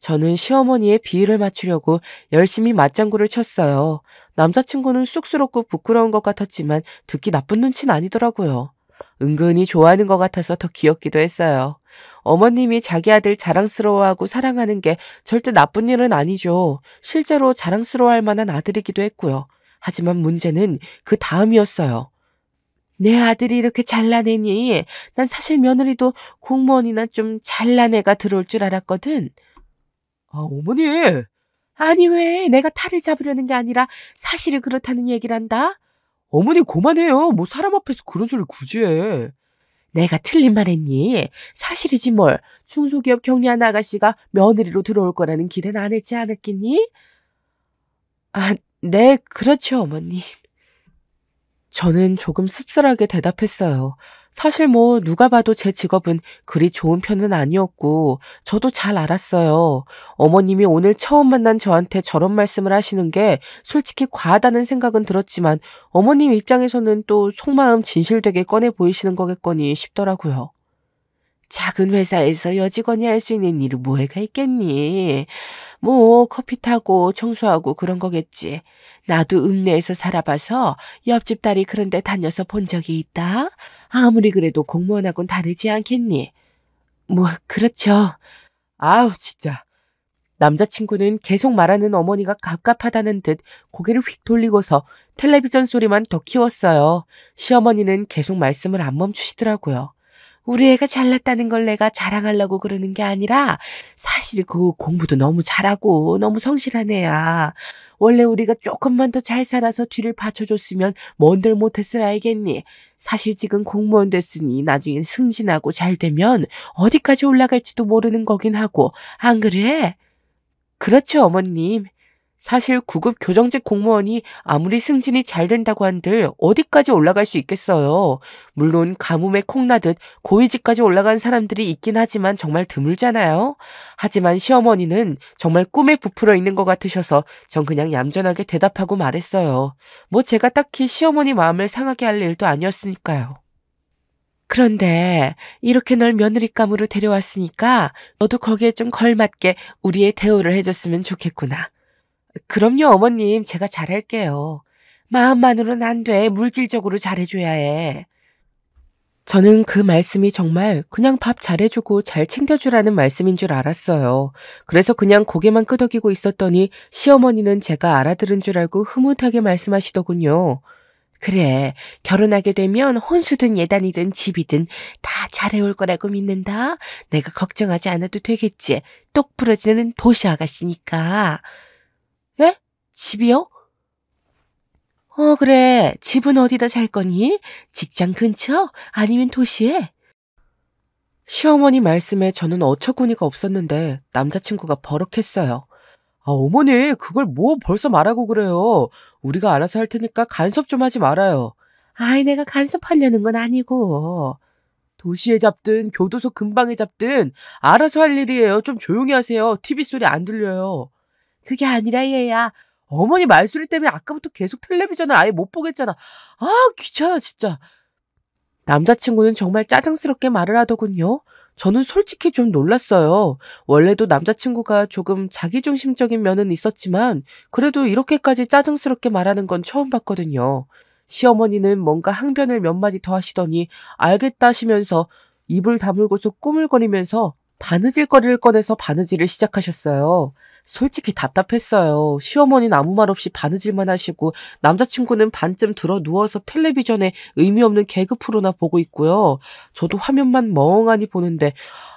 저는 시어머니의 비위를 맞추려고 열심히 맞장구를 쳤어요. 남자친구는 쑥스럽고 부끄러운 것 같았지만 듣기 나쁜 눈치는 아니더라고요. 은근히 좋아하는 것 같아서 더 귀엽기도 했어요. 어머님이 자기 아들 자랑스러워하고 사랑하는 게 절대 나쁜 일은 아니죠. 실제로 자랑스러워할 만한 아들이기도 했고요. 하지만 문제는 그 다음이었어요. 내 아들이 이렇게 잘난 애니? 난 사실 며느리도 공무원이나 좀 잘난 애가 들어올 줄 알았거든. 어머니! 아니 왜 내가 탈을 잡으려는 게 아니라 사실이 그렇다는 얘기를 한다? 어머니 그만해요. 뭐 사람 앞에서 그런 소리를 굳이 해. 내가 틀린 말 했니? 사실이지 뭘. 중소기업 경리한 아가씨가 며느리로 들어올 거라는 기대는 안 했지 않았겠니? 아, 네, 그렇죠, 어머니. 저는 조금 씁쓸하게 대답했어요. 사실 뭐 누가 봐도 제 직업은 그리 좋은 편은 아니었고 저도 잘 알았어요. 어머님이 오늘 처음 만난 저한테 저런 말씀을 하시는 게 솔직히 과하다는 생각은 들었지만 어머님 입장에서는 또 속마음 진실되게 꺼내 보이시는 거겠거니 싶더라고요. 작은 회사에서 여직원이 할 수 있는 일이 뭐가 있겠니? 뭐 커피 타고 청소하고 그런 거겠지. 나도 읍내에서 살아봐서 옆집 딸이 그런 데 다녀서 본 적이 있다. 아무리 그래도 공무원하고는 다르지 않겠니? 뭐 그렇죠. 아우 진짜. 남자친구는 계속 말하는 어머니가 갑갑하다는 듯 고개를 휙 돌리고서 텔레비전 소리만 더 키웠어요. 시어머니는 계속 말씀을 안 멈추시더라고요. 우리 애가 잘났다는 걸 내가 자랑하려고 그러는 게 아니라 사실 그 공부도 너무 잘하고 너무 성실한 애야. 원래 우리가 조금만 더 잘 살아서 뒤를 받쳐줬으면 뭔들 못했을 알겠니? 사실 지금 공무원 됐으니 나중에 승진하고 잘 되면 어디까지 올라갈지도 모르는 거긴 하고 안 그래? 그렇죠, 어머님. 사실 9급 교정직 공무원이 아무리 승진이 잘 된다고 한들 어디까지 올라갈 수 있겠어요. 물론 가뭄에 콩나듯 고위직까지 올라간 사람들이 있긴 하지만 정말 드물잖아요. 하지만 시어머니는 정말 꿈에 부풀어 있는 것 같으셔서 전 그냥 얌전하게 대답하고 말했어요. 뭐 제가 딱히 시어머니 마음을 상하게 할 일도 아니었으니까요. 그런데 이렇게 널 며느리감으로 데려왔으니까 너도 거기에 좀 걸맞게 우리의 대우를 해줬으면 좋겠구나. 그럼요, 어머님. 제가 잘할게요. 마음만으로는 안 돼. 물질적으로 잘해줘야 해. 저는 그 말씀이 정말 그냥 밥 잘해주고 잘 챙겨주라는 말씀인 줄 알았어요. 그래서 그냥 고개만 끄덕이고 있었더니 시어머니는 제가 알아들은 줄 알고 흐뭇하게 말씀하시더군요. 그래, 결혼하게 되면 혼수든 예단이든 집이든 다 잘해올 거라고 믿는다. 내가 걱정하지 않아도 되겠지. 똑 부러지는 도시 아가씨니까. 예? 집이요? 그래. 집은 어디다 살 거니? 직장 근처? 아니면 도시에? 시어머니 말씀에 저는 어처구니가 없었는데 남자친구가 버럭했어요. 어머니, 그걸 뭐 벌써 말하고 그래요. 우리가 알아서 할 테니까 간섭 좀 하지 말아요. 아이, 내가 간섭하려는 건 아니고. 도시에 잡든 교도소 근방에 잡든 알아서 할 일이에요. 좀 조용히 하세요. TV 소리 안 들려요. 그게 아니라 얘야. 어머니 말소리 때문에 아까부터 계속 텔레비전을 아예 못 보겠잖아. 아, 귀찮아 진짜. 남자친구는 정말 짜증스럽게 말을 하더군요. 저는 솔직히 좀 놀랐어요. 원래도 남자친구가 조금 자기중심적인 면은 있었지만 그래도 이렇게까지 짜증스럽게 말하는 건 처음 봤거든요. 시어머니는 뭔가 항변을 몇 마디 더 하시더니 알겠다 하시면서 입을 다물고서 꾸물거리면서 바느질거리를 꺼내서 바느질을 시작하셨어요. 솔직히 답답했어요. 시어머니는 아무 말 없이 바느질만 하시고 남자친구는 반쯤 들어 누워서 텔레비전에 의미 없는 개그 프로나 보고 있고요. 저도 화면만 멍하니 보는데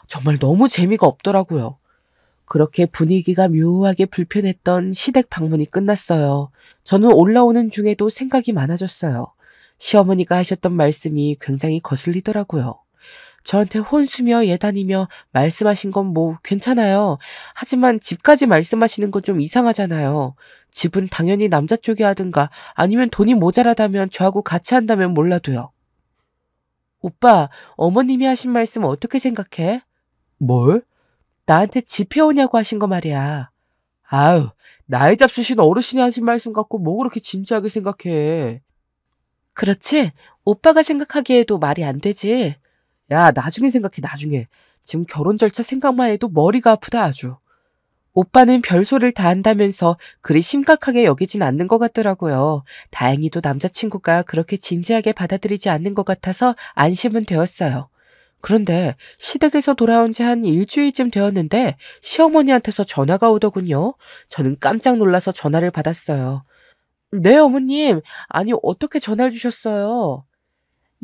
정말 너무 재미가 없더라고요. 그렇게 분위기가 묘하게 불편했던 시댁 방문이 끝났어요. 저는 올라오는 중에도 생각이 많아졌어요. 시어머니가 하셨던 말씀이 굉장히 거슬리더라고요. 저한테 혼수며 예단이며 말씀하신 건 뭐 괜찮아요. 하지만 집까지 말씀하시는 건 좀 이상하잖아요. 집은 당연히 남자 쪽이 하든가 아니면 돈이 모자라다면 저하고 같이 한다면 몰라도요. 오빠, 어머님이 하신 말씀 어떻게 생각해? 뭘? 나한테 집 해오냐고 하신 거 말이야. 아유, 나이 잡수신 어르신이 하신 말씀 갖고 뭐 그렇게 진지하게 생각해. 그렇지? 오빠가 생각하기에도 말이 안 되지. 야, 나중에 생각해, 나중에. 지금 결혼 절차 생각만 해도 머리가 아프다, 아주. 오빠는 별소리를 다 한다면서 그리 심각하게 여기진 않는 것 같더라고요. 다행히도 남자친구가 그렇게 진지하게 받아들이지 않는 것 같아서 안심은 되었어요. 그런데 시댁에서 돌아온 지 한 일주일쯤 되었는데 시어머니한테서 전화가 오더군요. 저는 깜짝 놀라서 전화를 받았어요. 네, 어머님. 아니, 어떻게 전화를 주셨어요?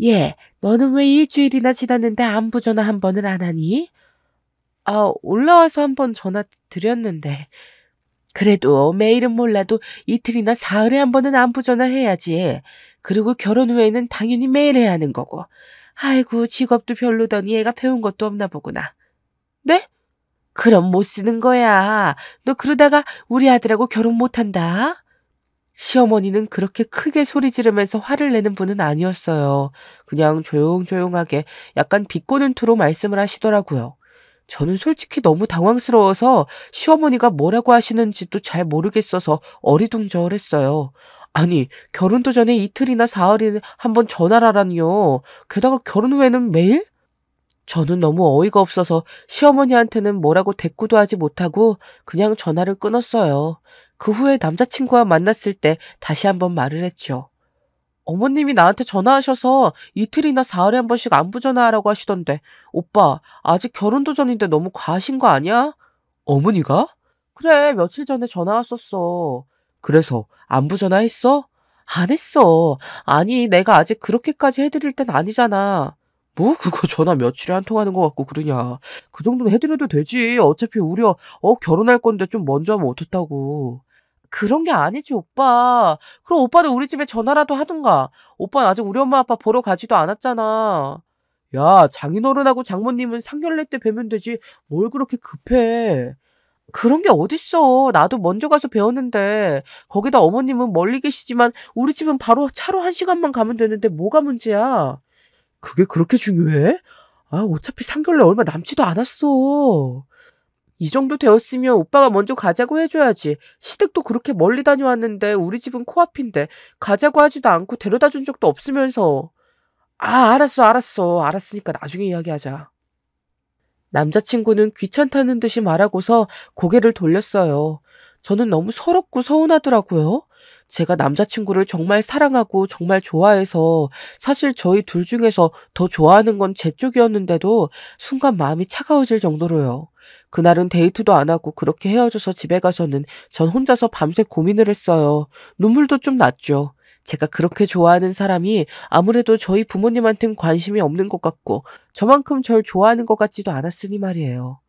예, 너는 왜 일주일이나 지났는데 안부 전화 한 번을 안 하니? 아, 올라와서 한 번 전화 드렸는데. 그래도 매일은 몰라도 이틀이나 사흘에 한 번은 안부 전화를 해야지. 그리고 결혼 후에는 당연히 매일 해야 하는 거고. 아이고, 직업도 별로더니 애가 배운 것도 없나 보구나. 네? 그럼 못 쓰는 거야. 너 그러다가 우리 아들하고 결혼 못한다? 시어머니는 그렇게 크게 소리 지르면서 화를 내는 분은 아니었어요. 그냥 조용조용하게 약간 비꼬는 투로 말씀을 하시더라고요. 저는 솔직히 너무 당황스러워서 시어머니가 뭐라고 하시는지도 잘 모르겠어서 어리둥절했어요. 아니, 결혼도 전에 이틀이나 사흘에 한 번 전화를 하라니요. 게다가 결혼 후에는 매일? 저는 너무 어이가 없어서 시어머니한테는 뭐라고 대꾸도 하지 못하고 그냥 전화를 끊었어요. 그 후에 남자친구와 만났을 때 다시 한번 말을 했죠. 어머님이 나한테 전화하셔서 이틀이나 사흘에 한 번씩 안부 전화하라고 하시던데, 오빠, 아직 결혼도 전인데 너무 과하신 거 아니야? 어머니가? 그래, 며칠 전에 전화 왔었어. 그래서 안부 전화했어? 안 했어. 아니, 내가 아직 그렇게까지 해드릴 땐 아니잖아. 뭐 그거 전화 며칠에 한 통 하는 거 같고 그러냐. 그 정도는 해드려도 되지. 어차피 우리 결혼할 건데 좀 먼저 하면 어떻다고. 그런 게 아니지, 오빠. 그럼 오빠는 우리 집에 전화라도 하든가. 오빠는 아직 우리 엄마 아빠 보러 가지도 않았잖아. 야, 장인어른하고 장모님은 상견례 때 뵈면 되지. 뭘 그렇게 급해. 그런 게 어딨어. 나도 먼저 가서 배웠는데. 거기다 어머님은 멀리 계시지만 우리 집은 바로 차로 1시간만 가면 되는데 뭐가 문제야. 그게 그렇게 중요해? 아, 어차피 상견례 얼마 남지도 않았어. 이 정도 되었으면 오빠가 먼저 가자고 해줘야지. 시댁도 그렇게 멀리 다녀왔는데 우리 집은 코앞인데 가자고 하지도 않고 데려다 준 적도 없으면서. 아, 알았어. 알았으니까 나중에 이야기하자. 남자친구는 귀찮다는 듯이 말하고서 고개를 돌렸어요. 저는 너무 서럽고 서운하더라고요. 제가 남자친구를 정말 사랑하고 정말 좋아해서 사실 저희 둘 중에서 더 좋아하는 건 제 쪽이었는데도 순간 마음이 차가워질 정도로요. 그날은 데이트도 안 하고 그렇게 헤어져서 집에 가서는 전 혼자서 밤새 고민을 했어요. 눈물도 좀 났죠. 제가 그렇게 좋아하는 사람이 아무래도 저희 부모님한텐 관심이 없는 것 같고 저만큼 절 좋아하는 것 같지도 않았으니 말이에요.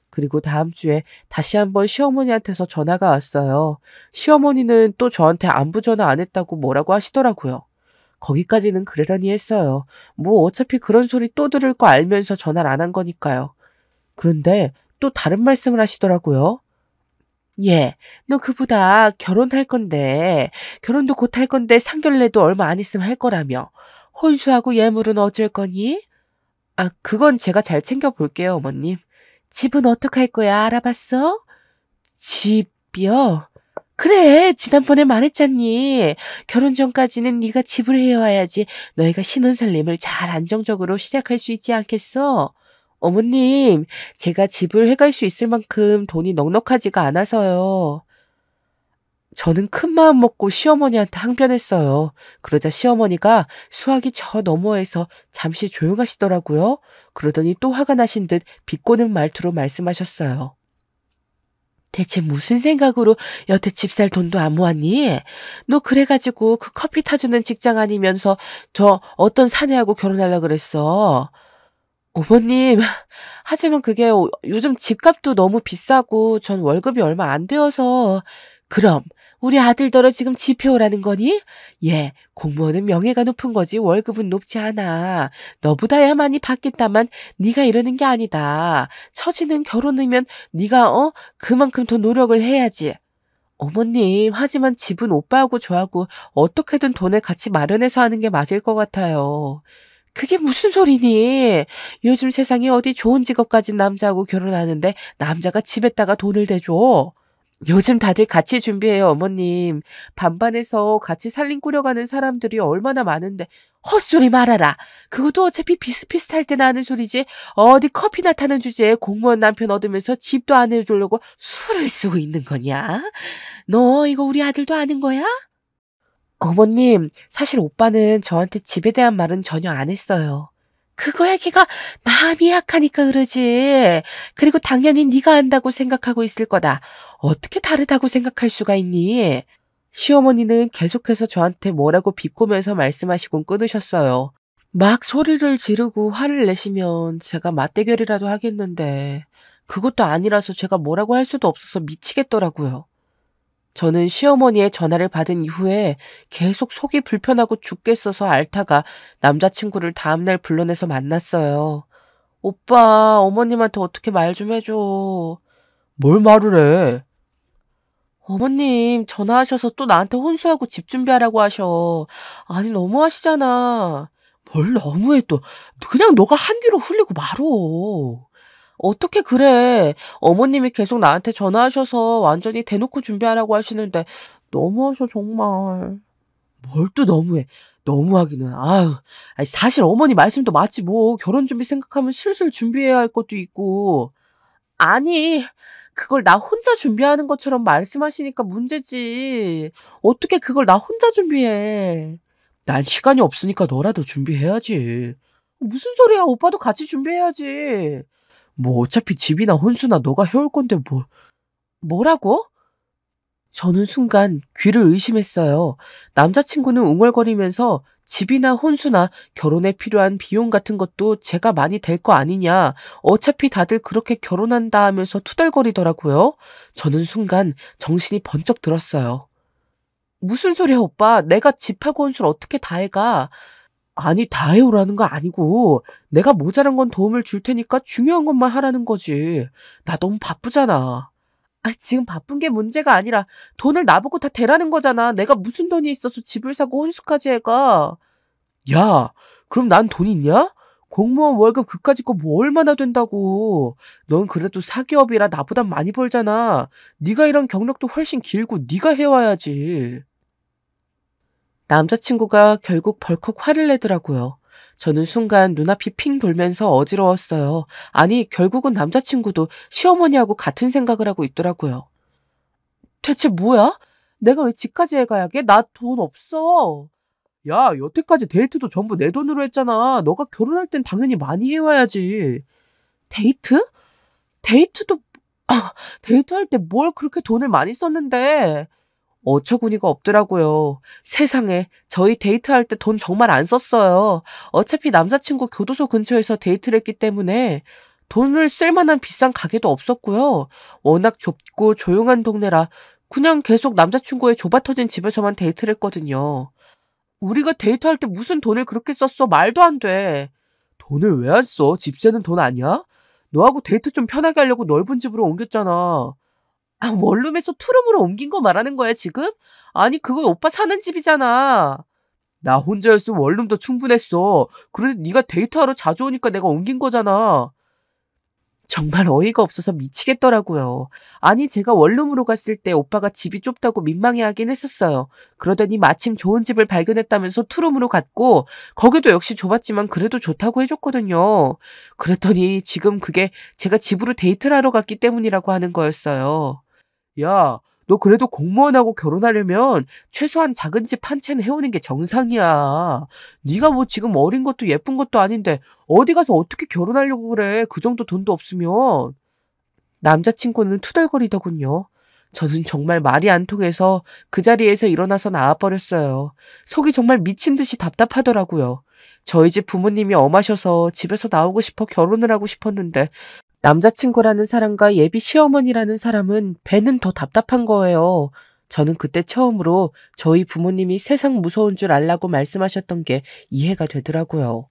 그리고 다음 주에 다시 한번 시어머니한테서 전화가 왔어요. 시어머니는 또 저한테 안부 전화 안 했다고 뭐라고 하시더라고요. 거기까지는 그러려니 했어요. 뭐 어차피 그런 소리 또 들을 거 알면서 전화를 안 한 거니까요. 그런데 또 다른 말씀을 하시더라고요. 예, 너 그보다 결혼할 건데, 결혼도 곧 할 건데 상견례도 얼마 안 있으면 할 거라며. 혼수하고 예물은 어쩔 거니? 아, 그건 제가 잘 챙겨볼게요, 어머님. 집은 어떡할 거야, 알아봤어? 집이요? 그래, 지난번에 말했잖니. 결혼 전까지는 네가 집을 해와야지 너희가 신혼살림을 잘 안정적으로 시작할 수 있지 않겠어? 어머님, 제가 집을 해갈 수 있을 만큼 돈이 넉넉하지가 않아서요. 저는 큰 마음 먹고 시어머니한테 항변했어요. 그러자 시어머니가 수화기 저 너머에서 잠시 조용하시더라고요. 그러더니 또 화가 나신 듯 비꼬는 말투로 말씀하셨어요. 대체 무슨 생각으로 여태 집 살 돈도 안 모았니? 너 그래가지고 그 커피 타주는 직장 아니면서 저 어떤 사내하고 결혼하려고 그랬어. 어머님, 하지만 그게 요즘 집값도 너무 비싸고 전 월급이 얼마 안 되어서. 그럼 우리 아들더러 지금 집해오라는 거니? 얘 공무원은 명예가 높은 거지 월급은 높지 않아. 너보다야 많이 받겠다만 네가 이러는 게 아니다. 처지는 결혼이면 네가 그만큼 더 노력을 해야지. 어머님, 하지만 집은 오빠하고 저하고 어떻게든 돈을 같이 마련해서 하는 게 맞을 것 같아요. 그게 무슨 소리니? 요즘 세상에 어디 좋은 직업 가진 남자하고 결혼하는데 남자가 집에다가 돈을 대줘? 요즘 다들 같이 준비해요, 어머님. 반반해서 같이 살림 꾸려가는 사람들이 얼마나 많은데 헛소리 말아라. 그것도 어차피 비슷비슷할 때 나는 소리지. 어디 커피나 타는 주제에 공무원 남편 얻으면서 집도 안 해주려고 술을 쓰고 있는 거냐? 너 이거 우리 아들도 아는 거야? 어머님, 사실 오빠는 저한테 집에 대한 말은 전혀 안 했어요. 그거야 걔가 마음이 약하니까 그러지. 그리고 당연히 네가 안다고 생각하고 있을 거다. 어떻게 다르다고 생각할 수가 있니? 시어머니는 계속해서 저한테 뭐라고 비꼬면서 말씀하시곤 끊으셨어요. 막 소리를 지르고 화를 내시면 제가 맞대결이라도 하겠는데 그것도 아니라서 제가 뭐라고 할 수도 없어서 미치겠더라고요. 저는 시어머니의 전화를 받은 이후에 계속 속이 불편하고 죽겠어서 앓다가 남자친구를 다음날 불러내서 만났어요. 오빠, 어머님한테 어떻게 말 좀 해줘. 뭘 말을 해? 어머님, 전화하셔서 또 나한테 혼수하고 집 준비하라고 하셔. 아니, 너무하시잖아. 뭘 너무해 또. 그냥 너가 한 귀로 흘리고 말어. 어떻게 그래. 어머님이 계속 나한테 전화하셔서 완전히 대놓고 준비하라고 하시는데 너무하셔 정말. 뭘 또 너무해. 너무하기는. 아유. 아니, 사실 어머니 말씀도 맞지 뭐. 결혼 준비 생각하면 슬슬 준비해야 할 것도 있고. 아니, 그걸 나 혼자 준비하는 것처럼 말씀하시니까 문제지. 어떻게 그걸 나 혼자 준비해. 난 시간이 없으니까 너라도 준비해야지. 무슨 소리야. 오빠도 같이 준비해야지. 뭐 어차피 집이나 혼수나 너가 해올 건데 뭐라고? 저는 순간 귀를 의심했어요. 남자친구는 웅얼거리면서 집이나 혼수나 결혼에 필요한 비용 같은 것도 제가 많이 될 거 아니냐. 어차피 다들 그렇게 결혼한다 하면서 투덜거리더라고요. 저는 순간 정신이 번쩍 들었어요. 무슨 소리야 오빠. 내가 집하고 혼수를 어떻게 다 해가. 아니 다 해오라는 거 아니고 내가 모자란 건 도움을 줄 테니까 중요한 것만 하라는 거지. 나 너무 바쁘잖아. 아, 지금 바쁜 게 문제가 아니라 돈을 나보고 다 대라는 거잖아. 내가 무슨 돈이 있어서 집을 사고 혼수까지 해가. 야, 그럼 난 돈 있냐? 공무원 월급 그까짓 거 뭐 얼마나 된다고. 넌 그래도 사기업이라 나보단 많이 벌잖아. 네가 이런 경력도 훨씬 길고 네가 해와야지. 남자친구가 결국 벌컥 화를 내더라고요. 저는 순간 눈앞이 핑 돌면서 어지러웠어요. 아니, 결국은 남자친구도 시어머니하고 같은 생각을 하고 있더라고요. 대체 뭐야? 내가 왜 집까지 해가야게? 나 돈 없어. 야, 여태까지 데이트도 전부 내 돈으로 했잖아. 너가 결혼할 땐 당연히 많이 해와야지. 데이트? 데이트도, 데이트할 때 뭘 그렇게 돈을 많이 썼는데. 어처구니가 없더라고요. 세상에, 저희 데이트할 때 돈 정말 안 썼어요. 어차피 남자친구 교도소 근처에서 데이트를 했기 때문에 돈을 쓸 만한 비싼 가게도 없었고요. 워낙 좁고 조용한 동네라 그냥 계속 남자친구의 좁아터진 집에서만 데이트를 했거든요. 우리가 데이트할 때 무슨 돈을 그렇게 썼어? 말도 안 돼. 돈을 왜 안 써? 집세는 돈 아니야? 너하고 데이트 좀 편하게 하려고 넓은 집으로 옮겼잖아. 아, 원룸에서 투룸으로 옮긴 거 말하는 거야, 지금? 아니, 그건 오빠 사는 집이잖아. 나 혼자였으면 원룸도 충분했어. 그래도 네가 데이트하러 자주 오니까 내가 옮긴 거잖아. 정말 어이가 없어서 미치겠더라고요. 아니, 제가 원룸으로 갔을 때 오빠가 집이 좁다고 민망해하긴 했었어요. 그러더니 마침 좋은 집을 발견했다면서 투룸으로 갔고 거기도 역시 좁았지만 그래도 좋다고 해줬거든요. 그랬더니 지금 그게 제가 집으로 데이트를 하러 갔기 때문이라고 하는 거였어요. 야, 너 그래도 공무원하고 결혼하려면 최소한 작은 집 한 채는 해오는 게 정상이야. 네가 뭐 지금 어린 것도 예쁜 것도 아닌데 어디 가서 어떻게 결혼하려고 그래. 그 정도 돈도 없으면. 남자친구는 투덜거리더군요. 저는 정말 말이 안 통해서 그 자리에서 일어나서 나와버렸어요. 속이 정말 미친 듯이 답답하더라고요. 저희 집 부모님이 엄하셔서 집에서 나오고 싶어 결혼을 하고 싶었는데 남자친구라는 사람과 예비 시어머니라는 사람은 배는 더 답답한 거예요. 저는 그때 처음으로 저희 부모님이 세상 무서운 줄 알라고 말씀하셨던 게 이해가 되더라고요.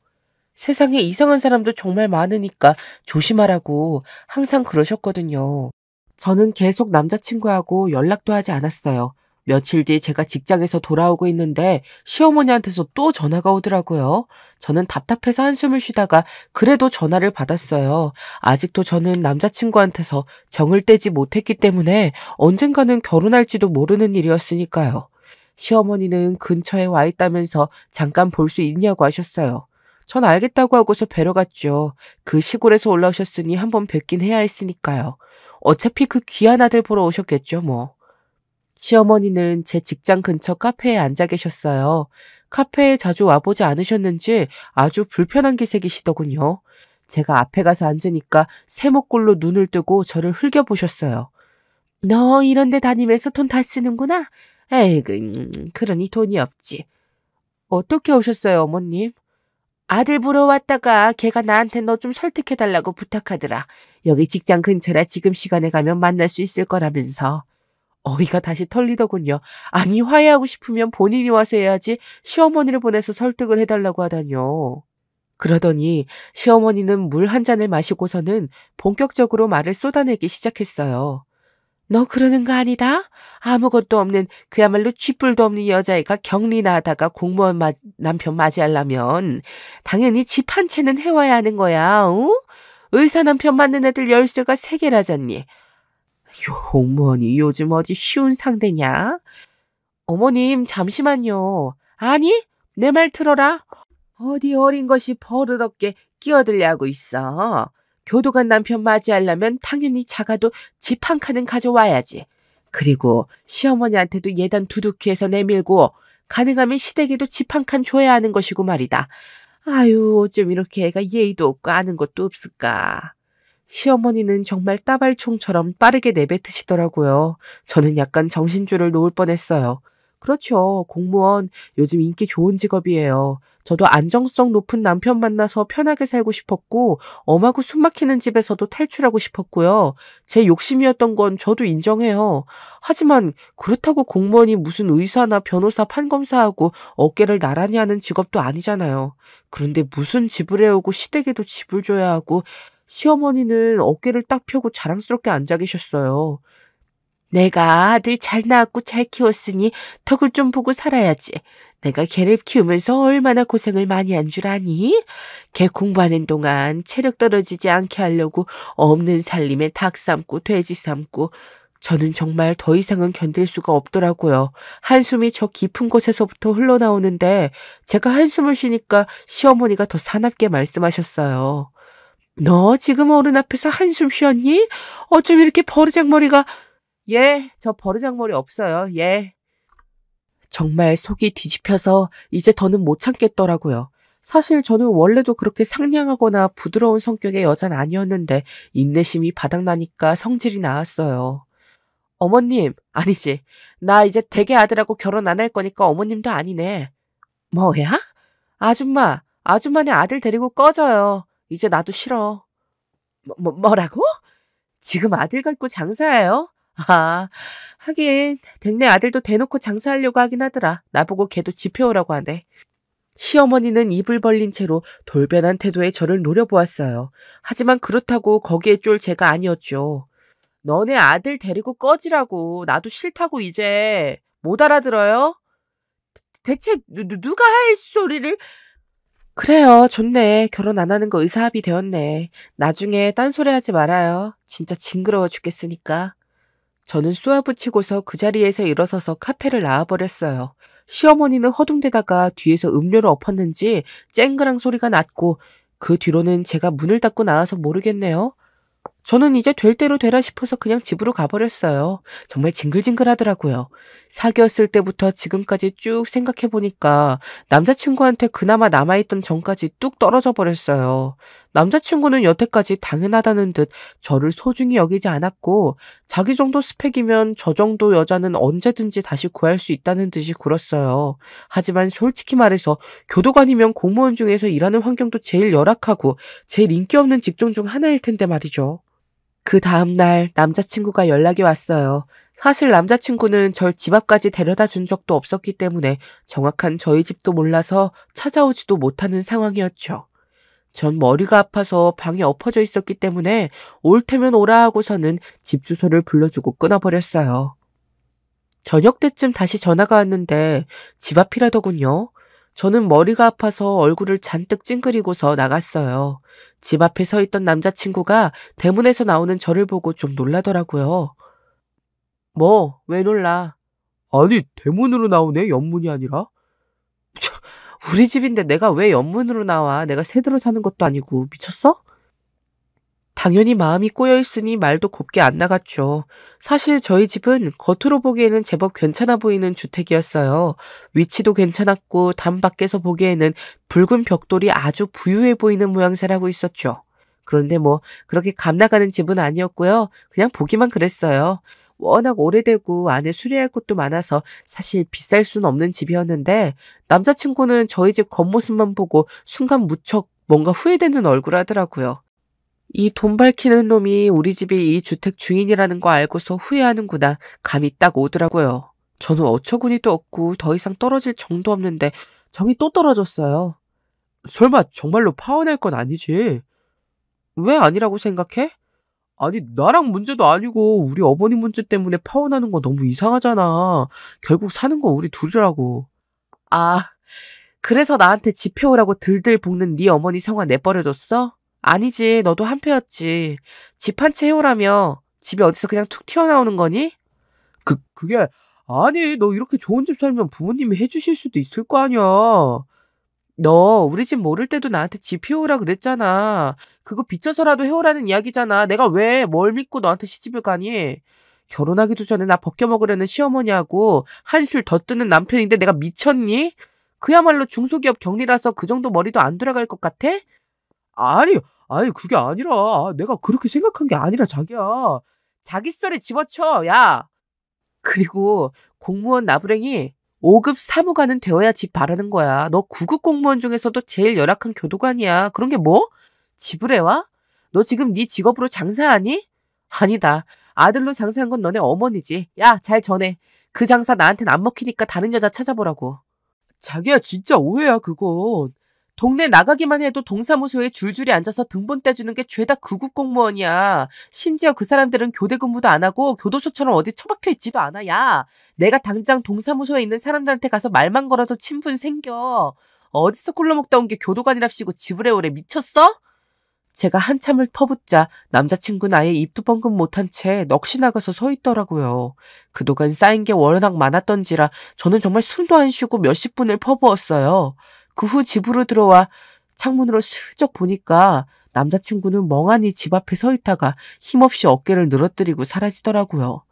세상에 이상한 사람도 정말 많으니까 조심하라고 항상 그러셨거든요. 저는 계속 남자친구하고 연락도 하지 않았어요. 며칠 뒤 제가 직장에서 돌아오고 있는데 시어머니한테서 또 전화가 오더라고요. 저는 답답해서 한숨을 쉬다가 그래도 전화를 받았어요. 아직도 저는 남자친구한테서 정을 떼지 못했기 때문에 언젠가는 결혼할지도 모르는 일이었으니까요. 시어머니는 근처에 와 있다면서 잠깐 볼 수 있냐고 하셨어요. 전 알겠다고 하고서 뵈러 갔죠. 그 시골에서 올라오셨으니 한번 뵙긴 해야 했으니까요. 어차피 그 귀한 아들 보러 오셨겠죠, 뭐. 시어머니는 제 직장 근처 카페에 앉아 계셨어요. 카페에 자주 와보지 않으셨는지 아주 불편한 기색이시더군요. 제가 앞에 가서 앉으니까 세모꼴로 눈을 뜨고 저를 흘겨보셨어요. 너 이런 데 다니면서 돈 다 쓰는구나? 에이그, 그러니 돈이 없지. 어떻게 오셨어요, 어머님? 아들 보러 왔다가 걔가 나한테 너 좀 설득해달라고 부탁하더라. 여기 직장 근처라 지금 시간에 가면 만날 수 있을 거라면서. 어이가 다시 털리더군요. 아니 화해하고 싶으면 본인이 와서 해야지 시어머니를 보내서 설득을 해달라고 하다뇨. 그러더니 시어머니는 물 한 잔을 마시고서는 본격적으로 말을 쏟아내기 시작했어요. 너 그러는 거 아니다? 아무것도 없는 그야말로 쥐뿔도 없는 여자애가 격리나 하다가 공무원 남편 맞이하려면 당연히 집 한 채는 해와야 하는 거야. 어? 의사 남편 맞는 애들 열쇠가 3개라잖니. 공무원이 요즘 어디 쉬운 상대냐? 어머님 잠시만요. 아니 내 말 들어라. 어디 어린 것이 버릇없게 끼어들려고 있어. 교도관 남편 맞이하려면 당연히 작아도 집 한 칸은 가져와야지. 그리고 시어머니한테도 예단 두둑히 해서 내밀고 가능하면 시댁에도 집 한 칸 줘야 하는 것이고 말이다. 아유 좀 이렇게 애가 예의도 없고 아는 것도 없을까. 시어머니는 정말 따발총처럼 빠르게 내뱉으시더라고요. 저는 약간 정신줄을 놓을 뻔했어요. 그렇죠. 공무원 요즘 인기 좋은 직업이에요. 저도 안정성 높은 남편 만나서 편하게 살고 싶었고 엄하고 숨막히는 집에서도 탈출하고 싶었고요. 제 욕심이었던 건 저도 인정해요. 하지만 그렇다고 공무원이 무슨 의사나 변호사, 판검사하고 어깨를 나란히 하는 직업도 아니잖아요. 그런데 무슨 집을 해오고 시댁에도 집을 줘야 하고 시어머니는 어깨를 딱 펴고 자랑스럽게 앉아 계셨어요. 내가 아들 잘 낳았고 잘 키웠으니 덕을 좀 보고 살아야지. 내가 걔를 키우면서 얼마나 고생을 많이 한 줄 아니? 걔 공부하는 동안 체력 떨어지지 않게 하려고 없는 살림에 닭 삶고 돼지 삶고 저는 정말 더 이상은 견딜 수가 없더라고요. 한숨이 저 깊은 곳에서부터 흘러나오는데 제가 한숨을 쉬니까 시어머니가 더 사납게 말씀하셨어요. 너 지금 어른 앞에서 한숨 쉬었니? 어쩜 이렇게 버르장머리가... 예, 저 버르장머리 없어요. 예. 정말 속이 뒤집혀서 이제 더는 못 참겠더라고요. 사실 저는 원래도 그렇게 상냥하거나 부드러운 성격의 여자는 아니었는데 인내심이 바닥나니까 성질이 나왔어요. 어머님, 아니지. 나 이제 대개 아들하고 결혼 안 할 거니까 어머님도 아니네. 뭐야? 아줌마네 아들 데리고 꺼져요. 이제 나도 싫어. 뭐라고? 지금 아들 갖고 장사해요? 아, 하긴 댁내 아들도 대놓고 장사하려고 하긴 하더라. 나보고 걔도 집해오라고 하네. 시어머니는 입을 벌린 채로 돌변한 태도에 저를 노려보았어요. 하지만 그렇다고 거기에 쫄 제가 아니었죠. 너네 아들 데리고 꺼지라고. 나도 싫다고 이제. 못 알아들어요? 대체 누가 할 소리를... 그래요. 좋네. 결혼 안 하는 거 의사합의 되었네. 나중에 딴소리 하지 말아요. 진짜 징그러워 죽겠으니까. 저는 쏘아붙이고서 그 자리에서 일어서서 카페를 나와버렸어요. 시어머니는 허둥대다가 뒤에서 음료를 엎었는지 쨍그랑 소리가 났고 그 뒤로는 제가 문을 닫고 나와서 모르겠네요. 저는 이제 될 대로 되라 싶어서 그냥 집으로 가버렸어요. 정말 징글징글하더라고요. 사귀었을 때부터 지금까지 쭉 생각해보니까 남자친구한테 그나마 남아있던 정까지 뚝 떨어져 버렸어요. 남자친구는 여태까지 당연하다는 듯 저를 소중히 여기지 않았고 자기 정도 스펙이면 저 정도 여자는 언제든지 다시 구할 수 있다는 듯이 굴었어요. 하지만 솔직히 말해서 교도관이면 공무원 중에서 일하는 환경도 제일 열악하고 제일 인기 없는 직종 중 하나일 텐데 말이죠. 그 다음날 남자친구가 연락이 왔어요. 사실 남자친구는 절 집 앞까지 데려다 준 적도 없었기 때문에 정확한 저희 집도 몰라서 찾아오지도 못하는 상황이었죠. 전 머리가 아파서 방에 엎어져 있었기 때문에 올 테면 오라 하고서는 집 주소를 불러주고 끊어버렸어요. 저녁 때쯤 다시 전화가 왔는데 집 앞이라더군요. 저는 머리가 아파서 얼굴을 잔뜩 찡그리고서 나갔어요. 집 앞에 서 있던 남자친구가 대문에서 나오는 저를 보고 좀 놀라더라고요. 뭐, 왜 놀라? 아니, 대문으로 나오네, 옆문이 아니라? 우리 집인데 내가 왜 옆문으로 나와? 내가 새들어 사는 것도 아니고, 미쳤어? 당연히 마음이 꼬여있으니 말도 곱게 안 나갔죠. 사실 저희 집은 겉으로 보기에는 제법 괜찮아 보이는 주택이었어요. 위치도 괜찮았고 담 밖에서 보기에는 붉은 벽돌이 아주 부유해 보이는 모양새라고 있었죠. 그런데 뭐 그렇게 감 나가는 집은 아니었고요. 그냥 보기만 그랬어요. 워낙 오래되고 안에 수리할 곳도 많아서 사실 비쌀 순 없는 집이었는데 남자친구는 저희 집 겉모습만 보고 순간 무척 뭔가 후회되는 얼굴 하더라고요. 이 돈 밝히는 놈이 우리 집이 이 주택 주인이라는 거 알고서 후회하는구나. 감이 딱 오더라고요. 저는 어처구니도 없고 더 이상 떨어질 정도 없는데 정이 또 떨어졌어요. 설마 정말로 파혼할 건 아니지? 왜 아니라고 생각해? 아니, 나랑 문제도 아니고 우리 어머니 문제 때문에 파혼하는 거 너무 이상하잖아. 결국 사는 거 우리 둘이라고. 아, 그래서 나한테 집 해오라고 들들 볶는 네 어머니 성화 내버려뒀어? 아니지, 너도 한패였지. 집 한 채 해오라며 집이 어디서 그냥 툭 튀어나오는 거니? 그게, 아니, 너 이렇게 좋은 집 살면 부모님이 해주실 수도 있을 거 아니야. 너 우리 집 모를 때도 나한테 집 해오라 그랬잖아. 그거 빚져서라도 해오라는 이야기잖아. 내가 왜 뭘 믿고 너한테 시집을 가니? 결혼하기도 전에 나 벗겨먹으려는 시어머니하고 한술 더 뜨는 남편인데 내가 미쳤니? 그야말로 중소기업 경리라서 그 정도 머리도 안 돌아갈 것 같아? 아니, 그게 아니라, 내가 그렇게 생각한 게 아니라, 자기야. 자기 썰에 집어쳐, 야! 그리고 공무원 나부랭이 5급 사무관은 되어야 집 바라는 거야. 너 9급 공무원 중에서도 제일 열악한 교도관이야. 그런 게 뭐? 집을 해와? 너 지금 네 직업으로 장사하니? 아니다. 아들로 장사한 건 너네 어머니지. 야, 잘 전해. 그 장사 나한텐 안 먹히니까 다른 여자 찾아보라고. 자기야, 진짜 오해야, 그건. 동네 나가기만 해도 동사무소에 줄줄이 앉아서 등본 떼주는 게 죄다 구급 공무원이야. 심지어 그 사람들은 교대 근무도 안 하고 교도소처럼 어디 처박혀 있지도 않아. 야, 내가 당장 동사무소에 있는 사람들한테 가서 말만 걸어도 친분 생겨. 어디서 굴러먹다 온 게 교도관이랍시고 집을 해오래. 미쳤어? 제가 한참을 퍼붓자 남자친구는 아예 입도 뻥긋 못한 채 넋이 나가서 서 있더라고요. 그동안 쌓인 게 워낙 많았던지라 저는 정말 숨도 안 쉬고 몇십 분을 퍼부었어요. 그 후 집으로 들어와 창문으로 슬쩍 보니까 남자친구는 멍하니 집 앞에 서 있다가 힘없이 어깨를 늘어뜨리고 사라지더라고요.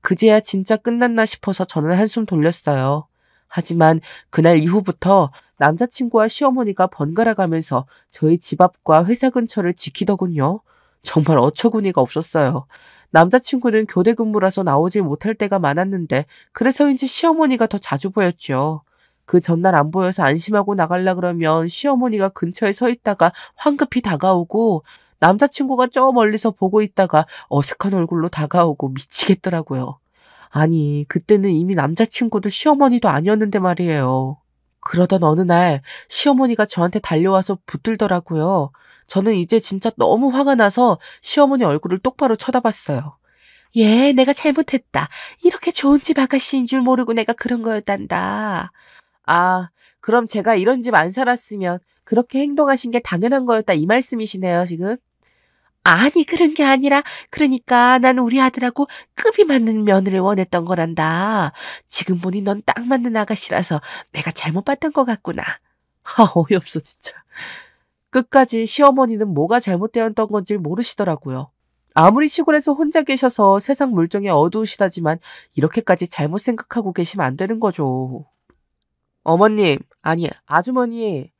그제야 진짜 끝났나 싶어서 저는 한숨 돌렸어요. 하지만 그날 이후부터 남자친구와 시어머니가 번갈아 가면서 저희 집 앞과 회사 근처를 지키더군요. 정말 어처구니가 없었어요. 남자친구는 교대 근무라서 나오질 못할 때가 많았는데 그래서인지 시어머니가 더 자주 보였죠. 그 전날 안 보여서 안심하고 나가려 그러면 시어머니가 근처에 서 있다가 황급히 다가오고 남자친구가 저 멀리서 보고 있다가 어색한 얼굴로 다가오고 미치겠더라고요. 아니, 그때는 이미 남자친구도 시어머니도 아니었는데 말이에요. 그러던 어느 날 시어머니가 저한테 달려와서 붙들더라고요. 저는 이제 진짜 너무 화가 나서 시어머니 얼굴을 똑바로 쳐다봤어요. 예, 내가 잘못했다. 이렇게 좋은 집 아가씨인 줄 모르고 내가 그런 거였단다. 아, 그럼 제가 이런 집 안 살았으면 그렇게 행동하신 게 당연한 거였다 이 말씀이시네요, 지금? 아니, 그런 게 아니라 그러니까 난 우리 아들하고 급이 맞는 며느리를 원했던 거란다. 지금 보니 넌 딱 맞는 아가씨라서 내가 잘못 봤던 것 같구나. 어이없어 진짜. 끝까지 시어머니는 뭐가 잘못되었던 건지 모르시더라고요. 아무리 시골에서 혼자 계셔서 세상 물정에 어두우시다지만 이렇게까지 잘못 생각하고 계시면 안 되는 거죠. 어머님, 아니 아주머니.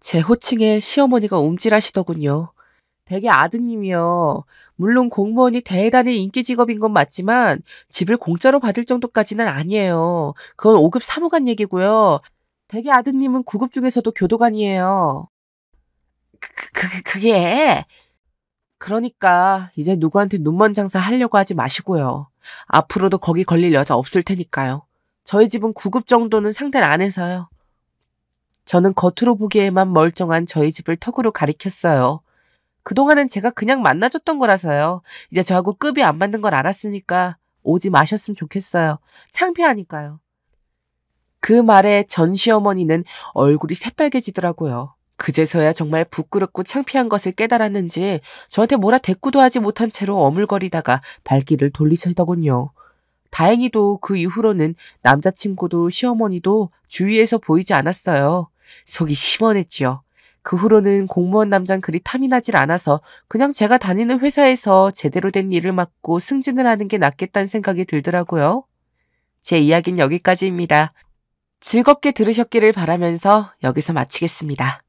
제 호칭에 시어머니가 움찔하시더군요. 댁의 아드님이요. 물론 공무원이 대단히 인기 직업인 건 맞지만 집을 공짜로 받을 정도까지는 아니에요. 그건 5급 사무관 얘기고요. 댁의 아드님은 9급 중에서도 교도관이에요. 그게 그러니까 이제 누구한테 눈먼 장사 하려고 하지 마시고요. 앞으로도 거기 걸릴 여자 없을 테니까요. 저희 집은 9급 정도는 상대를 안 해서요. 저는 겉으로 보기에만 멀쩡한 저희 집을 턱으로 가리켰어요. 그동안은 제가 그냥 만나줬던 거라서요. 이제 저하고 급이 안 맞는 걸 알았으니까 오지 마셨으면 좋겠어요. 창피하니까요. 그 말에 전 시어머니는 얼굴이 새빨개지더라고요. 그제서야 정말 부끄럽고 창피한 것을 깨달았는지 저한테 뭐라 대꾸도 하지 못한 채로 어물거리다가 발길을 돌리시더군요. 다행히도 그 이후로는 남자친구도 시어머니도 주위에서 보이지 않았어요. 속이 시원했지요. 그 후로는 공무원 남잔 그리 탐이 나질 않아서 그냥 제가 다니는 회사에서 제대로 된 일을 맡고 승진을 하는 게 낫겠다는 생각이 들더라고요. 제 이야기는 여기까지입니다. 즐겁게 들으셨기를 바라면서 여기서 마치겠습니다.